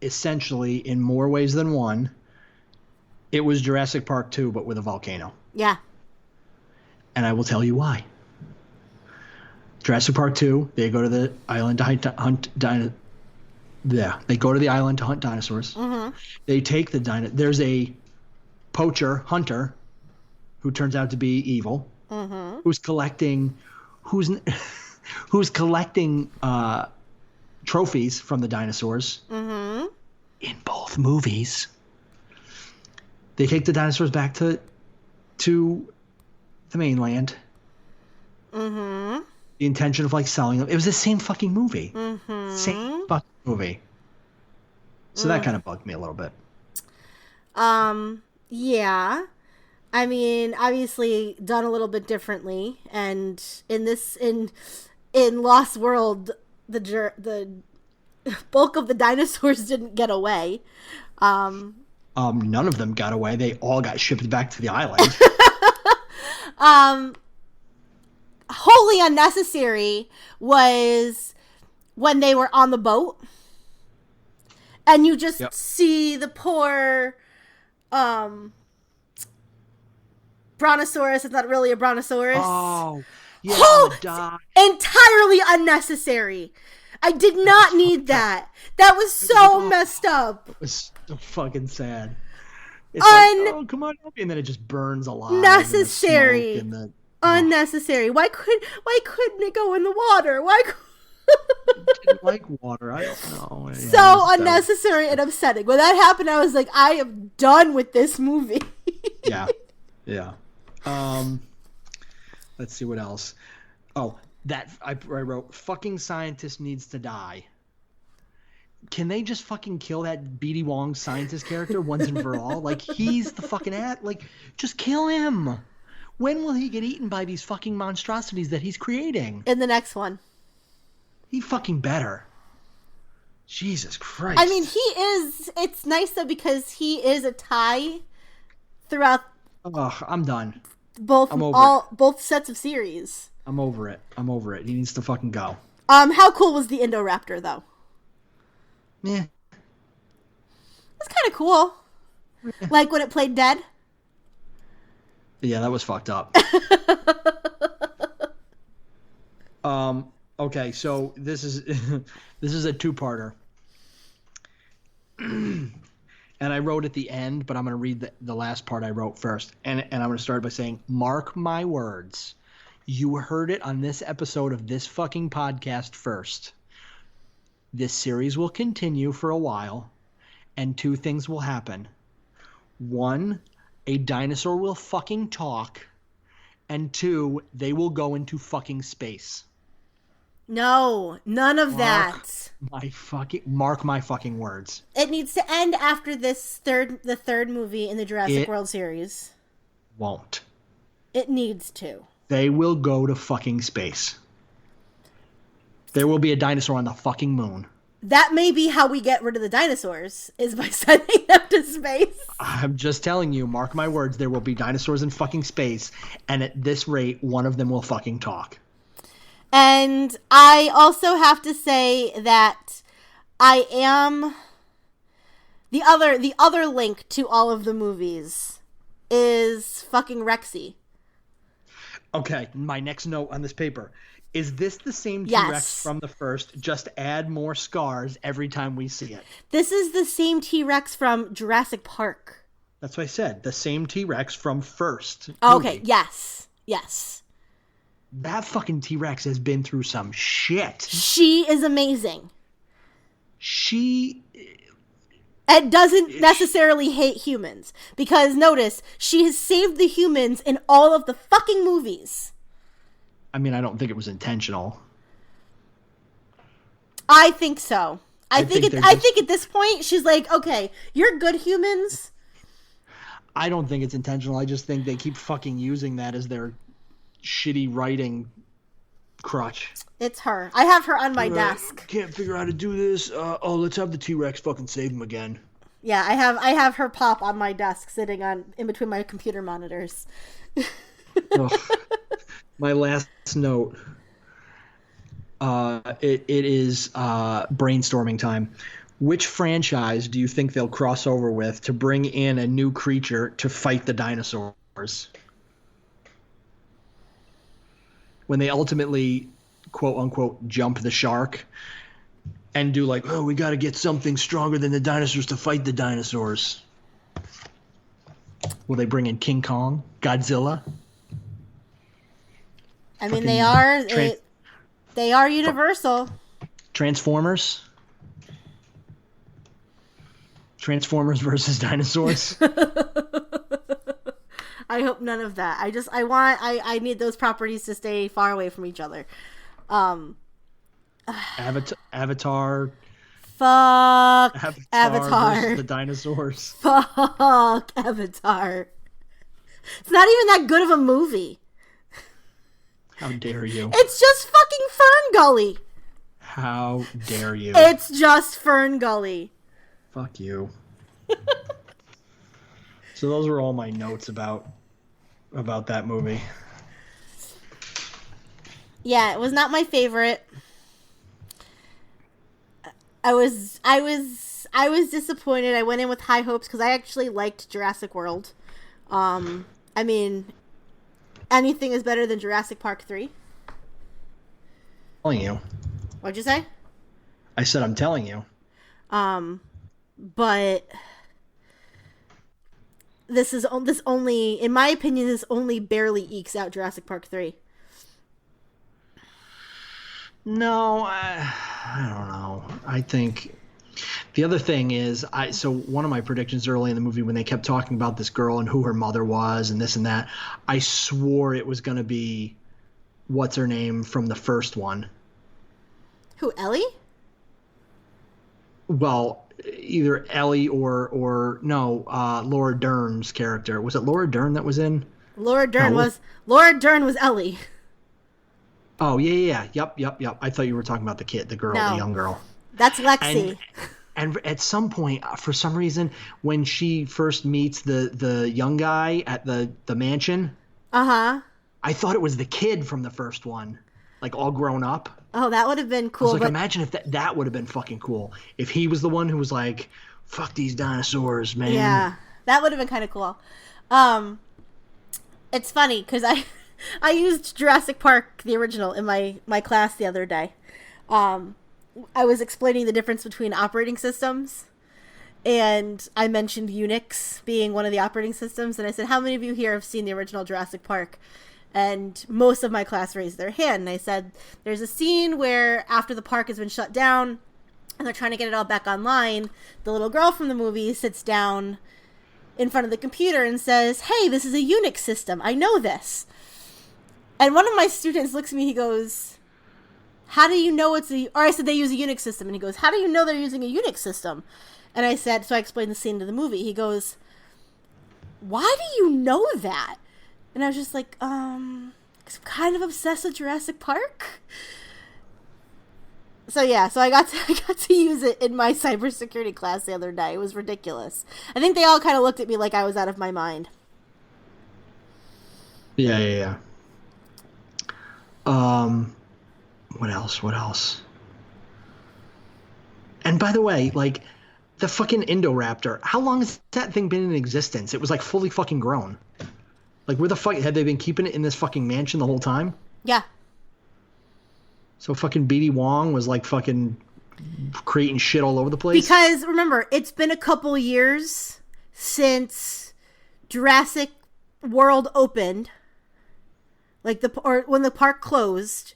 essentially, in more ways than one, it was Jurassic Park 2, but with a volcano. Yeah. And I will tell you why. Jurassic Park 2, they go to the island to hunt they go to the island to hunt dinosaurs. Mm-hmm. They take the there's a hunter, who turns out to be evil. Mm-hmm. Who's collecting trophies from the dinosaurs. Mm-hmm. In both movies. They take the dinosaurs back to the mainland. Mm-hmm. The intention of selling them. It was the same fucking movie. Mm-hmm. Same fucking movie. So that kind of bugged me a little bit. Yeah. I mean, obviously done a little bit differently, and in Lost World, the bulk of the dinosaurs didn't get away. None of them got away. They all got shipped back to the island. Wholly unnecessary was when they were on the boat, and you just see the poor Brontosaurus. It's not really a Brontosaurus. Oh, yeah. Entirely unnecessary. I did not need that. That was so messed up. It was so fucking sad. It's oh, come on, and then it just burns alive. Necessary. Unnecessary. Why couldn't it go in the water? Why? Didn't like water. I don't know. Yeah, so unnecessary and upsetting. When that happened, I was like, I am done with this movie. Yeah. Let's see what else. Oh, that I wrote. Fucking scientist needs to die. Can they just fucking kill that B.D. Wong scientist character once and for all? He's the fucking just kill him. When will he get eaten by these fucking monstrosities that he's creating? In the next one. He fucking better. Jesus Christ. I mean, he is. It's nice though because he is a tie throughout. Ugh, I'm done. Both sets of series. I'm over it. He needs to fucking go. How cool was the Indoraptor though? Yeah. That's kind of cool. Like when it played dead. Yeah, that was fucked up. Okay, so this is a two-parter. And And I wrote at the end, but I'm going to read the last part I wrote first. And I'm going to start by saying, mark my words. You heard it on this episode of this fucking podcast first. This series will continue for a while, and 2 things will happen. 1, a dinosaur will fucking talk, and 2, they will go into fucking space. No, none of that. Mark my fucking words. It needs to end after the third movie in the Jurassic World series. Won't. It needs to. They will go to fucking space. There will be a dinosaur on the fucking moon. That may be how we get rid of the dinosaurs, is by sending them to space. I'm just telling you, mark my words, there will be dinosaurs in fucking space, and at this rate, one of them will fucking talk. And I also have to say that I am the other link to all of the movies is fucking Rexy. Okay, my next note on this paper. Is this the same Yes. T-Rex from the first? Just add more scars every time we see it. This is the same T-Rex from Jurassic Park. That's what I said. The same T-Rex from first. Okay, movie. yes. Yes. That fucking T-Rex has been through some shit. She is amazing. She... And doesn't necessarily hate humans. Because notice, she has saved the humans in all of the fucking movies. I mean, I don't think it was intentional. I think so. I think just... at this point, she's like, okay, you're good humans. I don't think it's intentional. I just think they keep fucking using that as their shitty writing crutch. It's her. I have her on my desk. Can't figure out how to do this. Let's have the T-Rex fucking save him again. Yeah, I have her pop on my desk, sitting in between my computer monitors. My last note. It is brainstorming time. Which franchise do you think they'll cross over with to bring in a new creature to fight the dinosaurs? When they ultimately, quote unquote, jump the shark and do like, oh, we got to get something stronger than the dinosaurs to fight the dinosaurs. Will they bring in King Kong? Godzilla? I mean, they are Universal. Transformers? Transformers versus dinosaurs? I hope none of that. I need those properties to stay far away from each other. Avatar. Fuck Avatar. Versus the dinosaurs. Fuck Avatar. It's not even that good of a movie. How dare you? It's just fucking Fern Gully. How dare you? It's just Fern Gully. Fuck you. So those were all my notes about that movie. Yeah, it was not my favorite. I was disappointed. I went in with high hopes because I actually liked Jurassic World. I mean, anything is better than Jurassic Park 3. Telling you. What'd you say? I said I'm telling you. But this only, in my opinion, this only barely ekes out Jurassic Park 3. No, I don't know. I think the other thing is, so one of my predictions early in the movie when they kept talking about this girl and who her mother was and this and that, I swore it was going to be what's her name from the first one. Who, Ellie? Well, either Ellie or no, Laura Dern's character. Was it Laura Dern that was in? Laura Dern was Ellie. Oh, yeah. Yep. I thought you were talking about the kid, the girl, the young girl. That's Lexi. And at some point, for some reason, when she first meets the young guy at the mansion, I thought it was the kid from the first one, like all grown up. Oh, that would have been cool. I was like, imagine if that would have been fucking cool. If he was the one who was like, fuck these dinosaurs, man. Yeah, that would have been kind of cool. It's funny, because I used Jurassic Park, the original, in my class the other day. I was explaining the difference between operating systems. And I mentioned Unix being one of the operating systems, and I said, how many of you here have seen the original Jurassic Park? And most of my class raised their hand. And I said, there's a scene where after the park has been shut down and they're trying to get it all back online, the little girl from the movie sits down in front of the computer and says, hey, this is a Unix system. I know this. And one of my students looks at me, he goes, how do you know it's a... Or I said, they use a Unix system. And he goes, how do you know they're using a Unix system? And I said, so I explained the scene to the movie. He goes, why do you know that? And I was just like, 'cause I'm kind of obsessed with Jurassic Park. So yeah, so I got to use it in my cybersecurity class the other day. It was ridiculous. I think they all kind of looked at me like I was out of my mind. Yeah. What else? And by the way, like, the fucking Indoraptor, how long has that thing been in existence? It was like fully fucking grown. Like, where the fuck had they been keeping it in this fucking mansion the whole time? Yeah. So fucking BD Wong was like fucking creating shit all over the place? Because, remember, it's been a couple years since Jurassic World opened. Like, or when the park closed.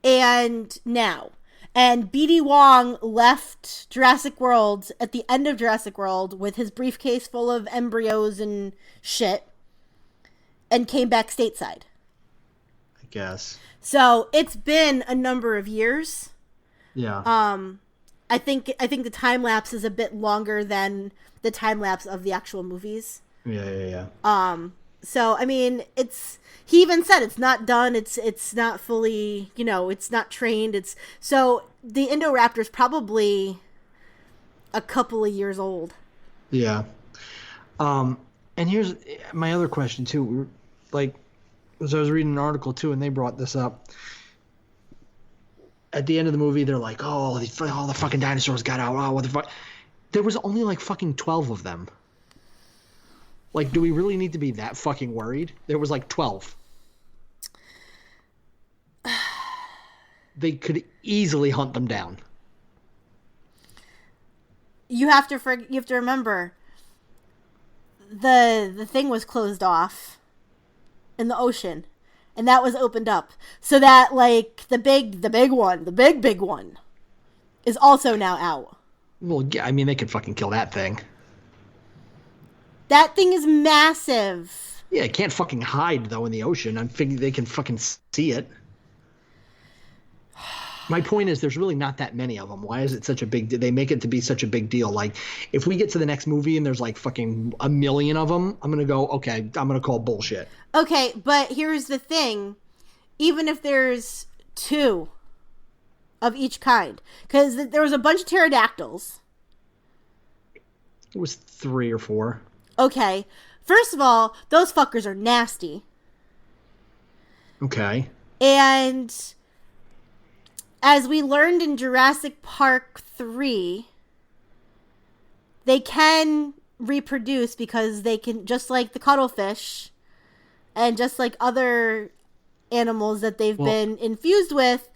And now. And BD Wong left Jurassic World at the end of Jurassic World with his briefcase full of embryos and shit. And came back stateside. I guess. So it's been a number of years. Yeah. I think the time lapse is a bit longer than the time lapse of the actual movies. Yeah. So I mean, he even said it's not done. It's not fully, it's not trained. So the Indoraptor's probably a couple of years old. Yeah. And here's my other question too. Like, as I was reading an article too, and they brought this up. At the end of the movie, they're like, "Oh, all the fucking dinosaurs got out. Oh, what the fuck?" There was only like fucking 12 of them. Like, do we really need to be that fucking worried? There was like 12. They could easily hunt them down. You have to remember, the thing was closed off in the ocean, and that was opened up, so that like the big one is also now out. Well, yeah, I mean, they could fucking kill that thing. That thing is massive. Yeah, it can't fucking hide though in the ocean. I'm thinking they can fucking see it. My point is, there's really not that many of them. Why is it such a big deal? They make it to be such a big deal. Like, if we get to the next movie and there's like fucking a million of them, I'm going to go, okay, I'm going to call bullshit. Okay, but here's the thing. Even if there's 2 of each kind, because there was a bunch of pterodactyls. It was 3 or 4. Okay. First of all, those fuckers are nasty. Okay. And as we learned in Jurassic Park 3, they can reproduce because they can, just like the cuttlefish and just like other animals that they've been infused with,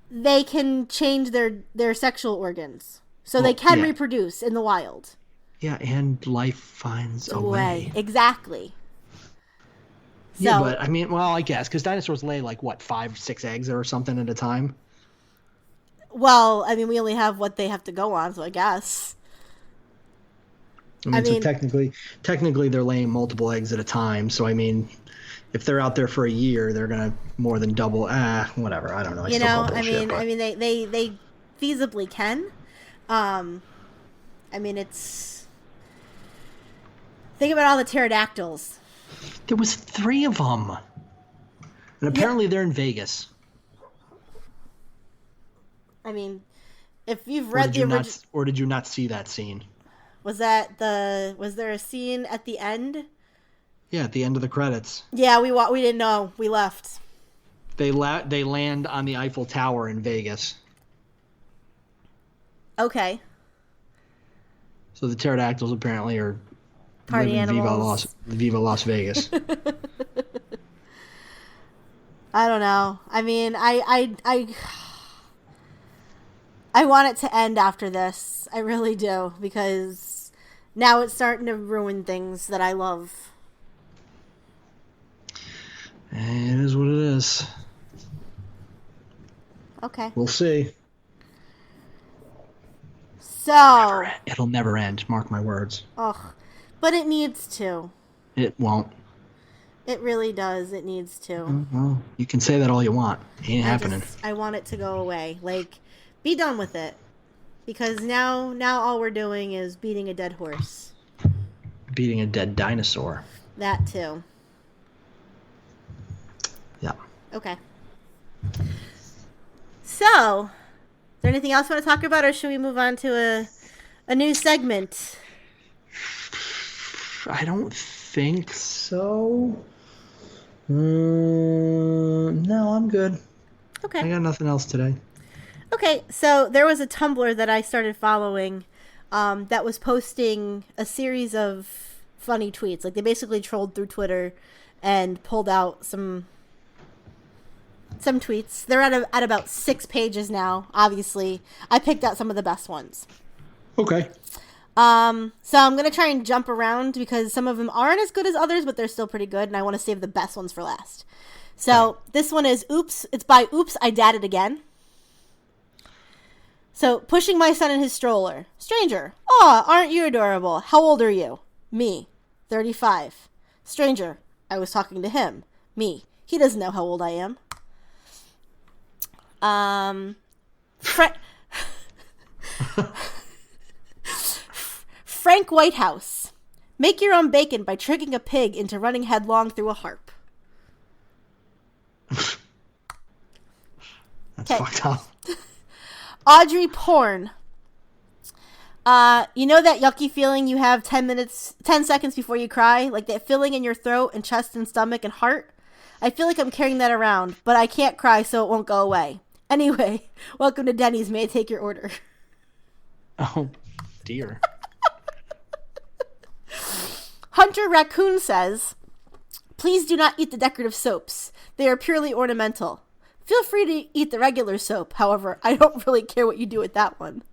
they can change their sexual organs. So they can reproduce in the wild. Yeah, and life finds a way. Exactly. Yeah, but I mean, well, I guess, because dinosaurs lay like, what, 5, 6 eggs or something at a time? Well, I mean, we only have what they have to go on, so I guess. I mean, so technically they're laying multiple eggs at a time, so I mean, if they're out there for a year, they're going to more than double, whatever, I don't know. I mean, they feasibly can. I mean, think about all the pterodactyls. There was 3 of them. And apparently they're in Vegas. I mean, if you've read or did you not see that scene? Was there a scene at the end? Yeah, at the end of the credits. Yeah, we didn't know. We left. They land on the Eiffel Tower in Vegas. Okay. So the pterodactyls apparently are party animals. Viva Las Vegas. I don't know. I mean, I want it to end after this. I really do, because now it's starting to ruin things that I love. It is what it is. Okay. We'll see. So... It'll never end, mark my words. Ugh. But it needs to. It won't. It really does. It needs to. Well, you can say that all you want. It ain't happening. I want it to go away. Like, be done with it. Because now all we're doing is beating a dead horse. Beating a dead dinosaur. That too. Yeah. Okay. So, is there anything else you want to talk about, or should we move on to a new segment? I don't think so. No, I'm good. Okay. I got nothing else today. Okay, so there was a Tumblr that I started following that was posting a series of funny tweets. Like, they basically trolled through Twitter and pulled out some tweets. They're at about 6 pages now, obviously. I picked out some of the best ones. Okay. So I'm going to try and jump around because some of them aren't as good as others, but they're still pretty good, and I want to save the best ones for last. So this one is Oops. It's by Oops, I Dadded Again. So, pushing my son in his stroller. Stranger. Aw, aren't you adorable? How old are you? Me. 35. Stranger. I was talking to him. Me. He doesn't know how old I am. Frank Whitehouse. Make your own bacon by tricking a pig into running headlong through a harp. That's fucked up. Audrey Porn. You know that yucky feeling you have 10 seconds before you cry? Like that feeling in your throat and chest and stomach and heart? I feel like I'm carrying that around, but I can't cry so it won't go away. Anyway, welcome to Denny's. May I take your order? Oh, dear. Hunter Raccoon says, please do not eat the decorative soaps. They are purely ornamental. Feel free to eat the regular soap. However, I don't really care what you do with that one.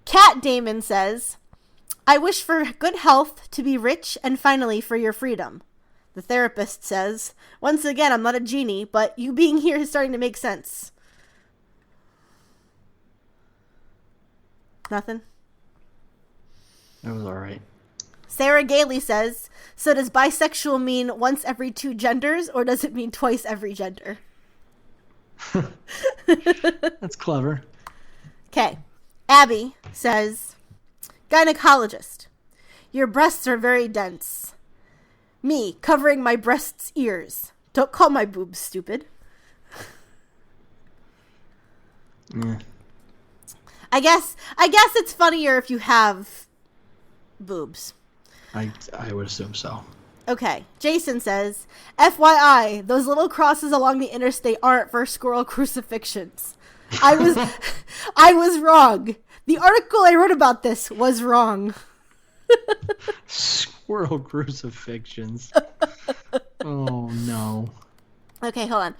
Cat Damon says, I wish for good health, to be rich, and finally for your freedom. The therapist says, once again, I'm not a genie, but you being here is starting to make sense. Nothing? That was alright. Sarah Gailey says, so does bisexual mean once every 2 genders, or does it mean twice every gender? That's clever. Okay. Abby says, gynecologist, your breasts are very dense. Me, covering my breasts' ears. Don't call my boobs stupid. Yeah. I guess it's funnier if you have boobs. I would assume so. Okay. Jason says, FYI, those little crosses along the interstate aren't for squirrel crucifixions. I was wrong. The article I wrote about this was wrong. Squirrel crucifixions. Oh, no. Okay, hold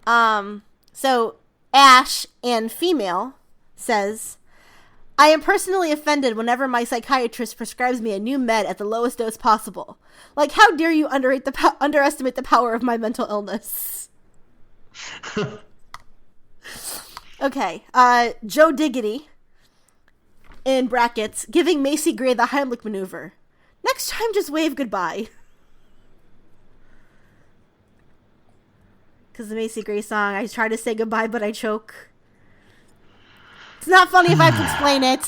on. So Ash and female says, I am personally offended whenever my psychiatrist prescribes me a new med at the lowest dose possible. Like, how dare you underestimate the power of my mental illness? Okay, Joe Diggity, in brackets, giving Macy Gray the Heimlich maneuver. Next time, just wave goodbye. Because the Macy Gray song, I try to say goodbye, but I choke. It's not funny if I have to explain it.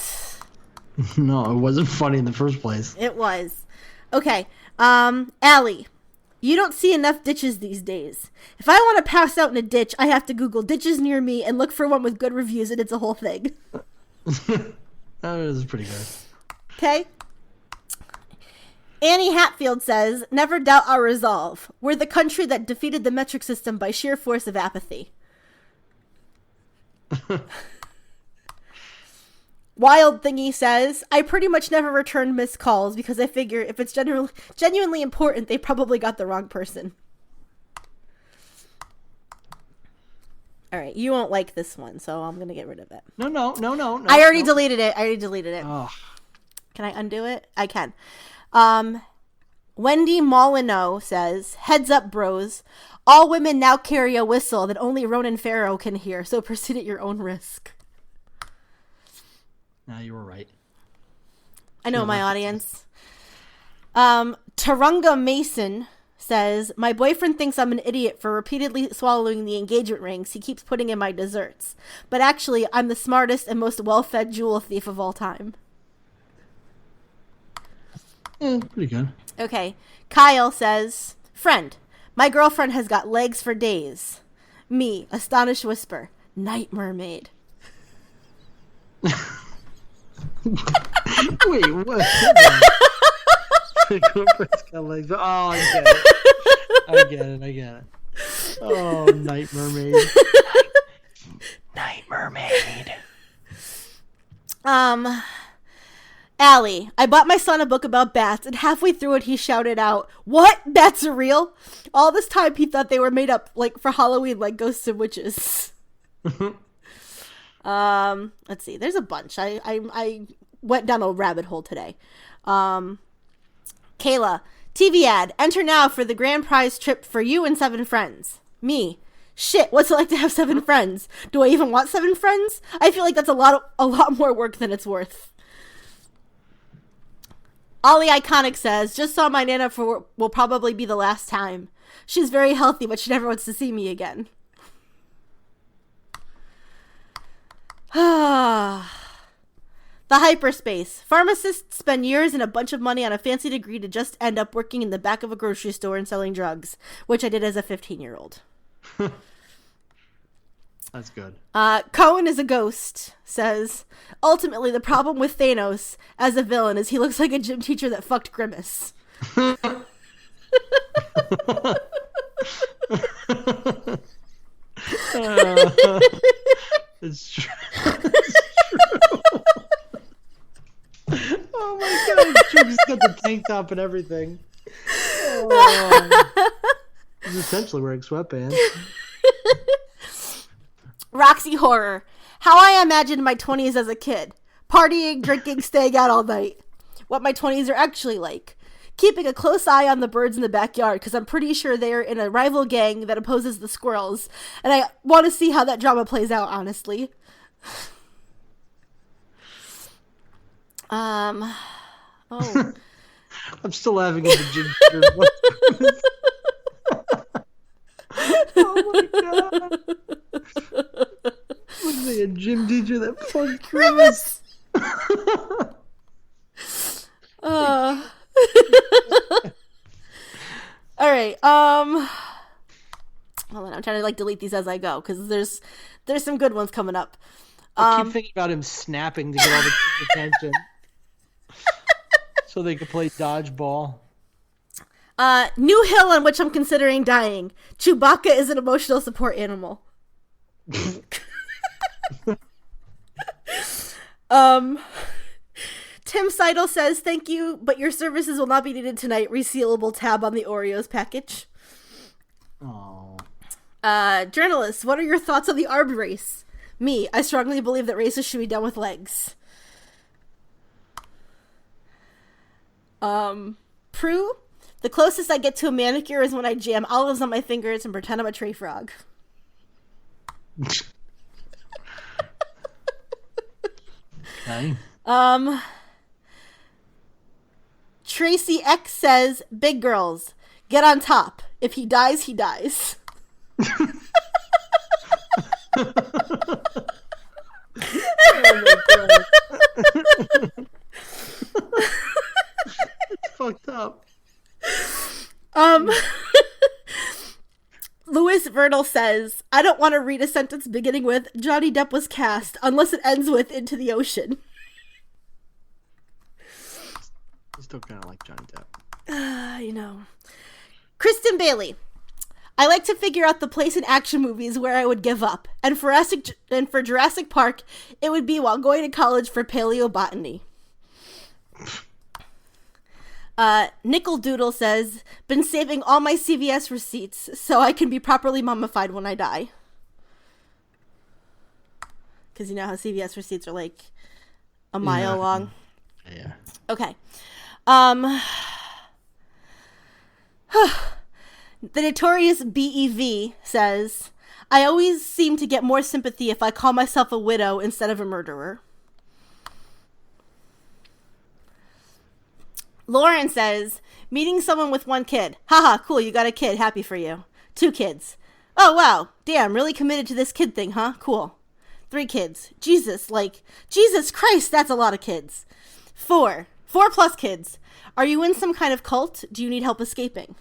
No, it wasn't funny in the first place. It was. Okay, Allie. You don't see enough ditches these days. If I want to pass out in a ditch, I have to Google ditches near me and look for one with good reviews, and it's a whole thing. That is pretty good. Okay. Annie Hatfield says, never doubt our resolve. We're the country that defeated the metric system by sheer force of apathy. Wild Thingy says, I pretty much never return missed calls because I figure if it's genuinely important, they probably got the wrong person. All right, you won't like this one, so I'm gonna get rid of it. No. I already deleted it. Oh. Can I undo it? I can. Wendy Molyneux says, "Heads up, bros. All women now carry a whistle that only Ronan Farrow can hear, so proceed at your own risk." No, you were right. I know my audience. Tarunga Mason says, "My boyfriend thinks I'm an idiot for repeatedly swallowing the engagement rings he keeps putting in my desserts. But actually, I'm the smartest and most well-fed jewel thief of all time." Yeah, pretty good. Okay. Kyle says, "Friend, my girlfriend has got legs for days." Me, astonished whisper, "Night mermaid." Wait, what? Girlfriend's got legs. Oh, I get it. Oh, night mermaid. Night mermaid. Allie, "I bought my son a book about bats, and halfway through it he shouted out, 'What? Bats are real?' All this time he thought they were made up like for Halloween, like ghosts and witches." Let's see. There's a bunch. I went down a rabbit hole today. Kayla, "TV ad. Enter now for the grand prize trip for you and 7 friends." Me, "Shit, what's it like to have 7 friends? Do I even want 7 friends? I feel like that's a lot more work than it's worth." Ollie Iconic says, "Just saw my Nana for will probably be the last time. She's very healthy, but she never wants to see me again." The hyperspace. "Pharmacists spend years and a bunch of money on a fancy degree to just end up working in the back of a grocery store and selling drugs," which I did as a 15-year-old. That's good. Cohen is a ghost says, "Ultimately, the problem with Thanos as a villain is he looks like a gym teacher that fucked Grimace." It's true. Oh my god, he's got the tank top and everything. Oh. He's essentially wearing sweatpants. Roxy Horror, "How I imagined my 20s as a kid. Partying, drinking, staying out all night. What my 20s are actually like. Keeping a close eye on the birds in the backyard because I'm pretty sure they're in a rival gang that opposes the squirrels. And I want to see how that drama plays out, honestly." Oh. I'm still laughing at the gym. Oh my god. Looks like a gym teacher that fucked Grimace. All right. Hold on, I'm trying to delete these as I go because there's some good ones coming up. I keep thinking about him snapping to get all the kids' attention, so they could play dodgeball. New hill on which I'm considering dying. Chewbacca is an emotional support animal. Tim Seidel says, "Thank you, but your services will not be needed tonight. Resealable tab on the Oreos package." Oh. Journalist, "What are your thoughts on the arb race?" Me, "I strongly believe that races should be done with legs." Prue, "The closest I get to a manicure is when I jam olives on my fingers and pretend I'm a tree frog." Okay. Tracy X says, "Big girls, get on top. If he dies, he dies." Oh my god. It's fucked up. Louis Vernal says, "I don't want to read a sentence beginning with 'Johnny Depp was cast' unless it ends with 'into the ocean.'" I still kind of like Johnny Depp. Kristen Bailey, "I like to figure out the place in action movies where I would give up. And for Jurassic Park, it would be while going to college for paleobotany." Nickel Doodle says, "Been saving all my CVS receipts so I can be properly mummified when I die." Because you know how CVS receipts are like a mile long. Yeah. Okay. The notorious BEV says, I always seem to get more sympathy if I call myself a widow instead of a murderer. Lauren says, meeting someone with 1 kid. Haha, cool, you got a kid. Happy for you. 2 kids. Oh, wow. Damn, really committed to this kid thing, huh? Cool. 3 kids. Jesus Christ, that's a lot of kids. 4 plus kids. Are you in some kind of cult? Do you need help escaping?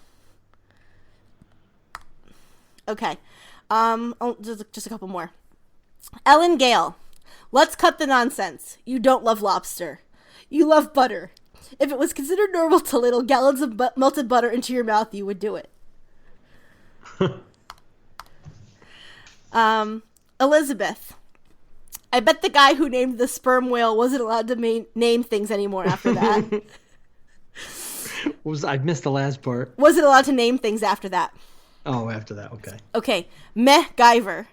Okay. Just a couple more. Ellen Gale. Let's cut the nonsense. You don't love lobster. You love butter. If it was considered normal to ladle gallons of melted butter into your mouth, you would do it. Elizabeth. I bet the guy who named the sperm whale wasn't allowed to name things anymore after that. I missed the last part. Wasn't allowed to name things after that. Oh, after that, okay. Okay. Meh-Guyver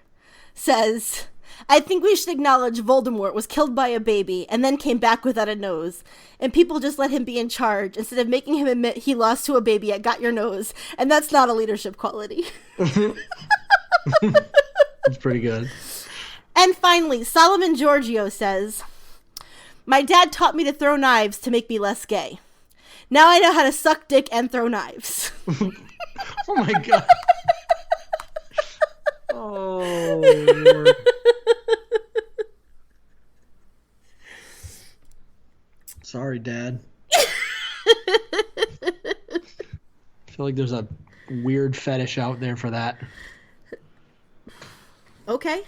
says, I think we should acknowledge Voldemort was killed by a baby and then came back without a nose. And people just let him be in charge instead of making him admit he lost to a baby at Got Your Nose. And that's not a leadership quality. It's pretty good. And finally, Solomon Giorgio says, my dad taught me to throw knives to make me less gay. Now I know how to suck dick and throw knives. Oh my god. Oh, Lord. Sorry, Dad. I feel like there's a weird fetish out there for that. Okay.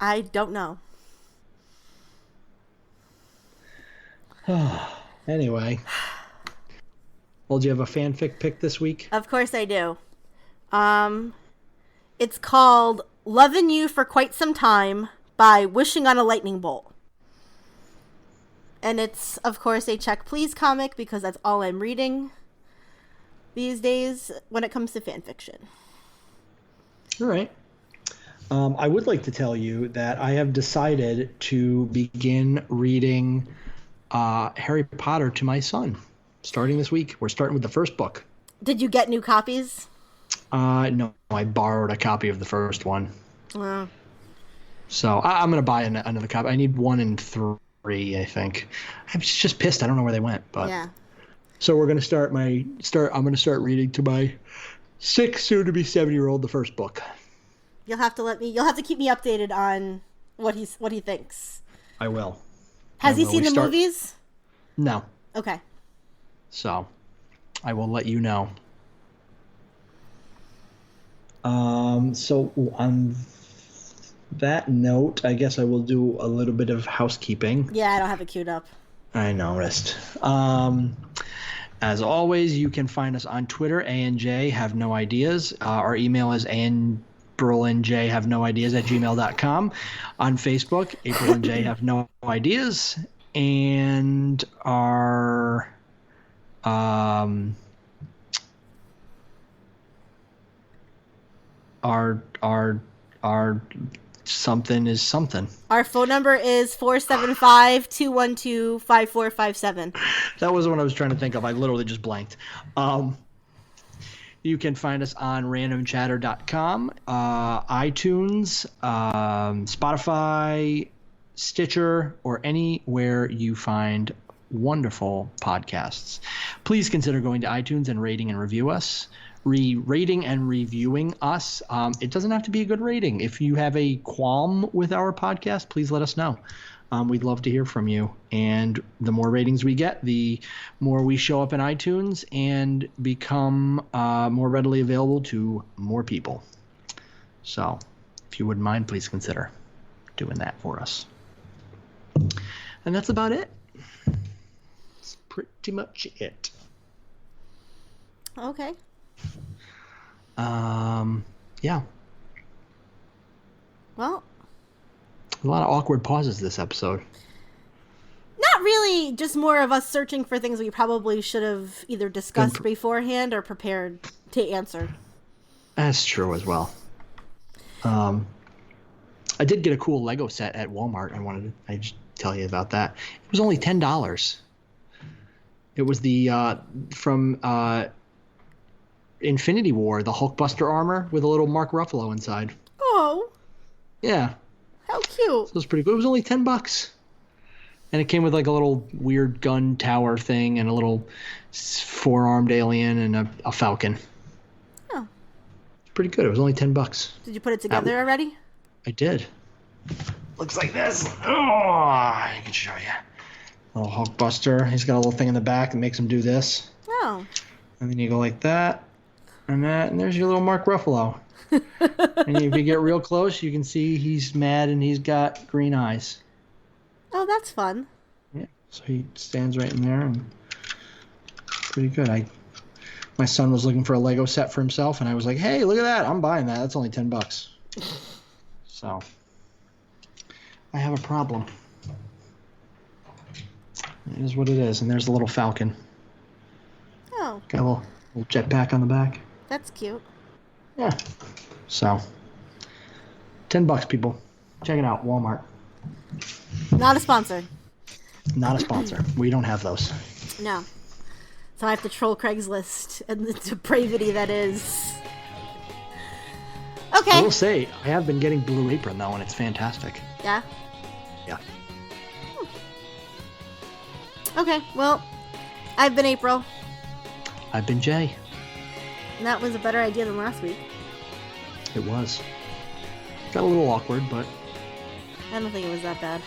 I don't know. Anyway. Well, do you have a fanfic pick this week? Of course I do. It's called Lovin' You for Quite Some Time by Wishing on a Lightning Bolt. And it's, of course, a check please comic because that's all I'm reading these days when it comes to fanfiction. All right. I would like to tell you that I have decided to begin reading Harry Potter to my son starting this week. We're starting with the first book. Did you get new copies? No, I borrowed a copy of the first one. So I'm going to buy another copy. I need 1 and 3, I think. I'm just pissed. I don't know where they went. But yeah. So we're going to start I'm going to start reading to my 6, soon to be 7-year-old, the first book. You'll have to keep me updated on what he thinks. I will. Has he seen the movies? No. Okay. So I will let you know. So on that note, I guess I will do a little bit of housekeeping. Yeah, I don't have it queued up. I noticed. As always, you can find us on Twitter, ANJ Have No Ideas. Our email is AprilandJHaveNoIdeas@gmail.com. On Facebook, April and J Have No Ideas. And our something is something. Our phone number is 475-212-5457. That was the one I was trying to think of. I literally just blanked. You can find us on randomchatter.com, iTunes, Spotify, Stitcher, or anywhere you find wonderful podcasts. Please consider going to iTunes and rating and review us. Rating and reviewing us. It doesn't have to be a good rating. If you have a qualm with our podcast, please let us know. We'd love to hear from you. And the more ratings we get, the more we show up in iTunes and become more readily available to more people. So if you wouldn't mind, please consider doing that for us. And that's about it. That's pretty much it. Okay. Yeah. Well, a lot of awkward pauses this episode. Not really, just more of us searching for things we probably should have either discussed beforehand or prepared to answer. That's true as well. I did get a cool Lego set at Walmart. I just tell you about that. It was only $10. It was the from Infinity War, the Hulkbuster armor with a little Mark Ruffalo inside. Oh. Yeah. How cute. So it was pretty good. It was only $10. And it came with like a little weird gun tower thing and a little four-armed alien and a falcon. Oh. It's pretty good. It was only $10. Did you put it together already? I did. Looks like this. Oh, I can show you. Little Hulkbuster. He's got a little thing in the back that makes him do this. Oh. And then you go like that and that, and there's your little Mark Ruffalo. And if you get real close, you can see he's mad and he's got green eyes. Oh, that's fun. Yeah, so he stands right in there, and pretty good. My son was looking for a Lego set for himself, and I was like, "Hey, look at that! I'm buying that. That's only $10." So I have a problem. It is what it is, and there's the little falcon. Oh. Got a little jetpack on the back. That's cute. Yeah. So $10, people. Check it out, Walmart. Not a sponsor. Not a sponsor. We don't have those. No. So I have to troll Craigslist and the depravity that is. Okay. I will say, I have been getting Blue Apron, though, and it's fantastic. Yeah? Yeah. Okay, well, I've been April. I've been Jay. And that was a better idea than last week. It was. Got a little awkward, but I don't think it was that bad.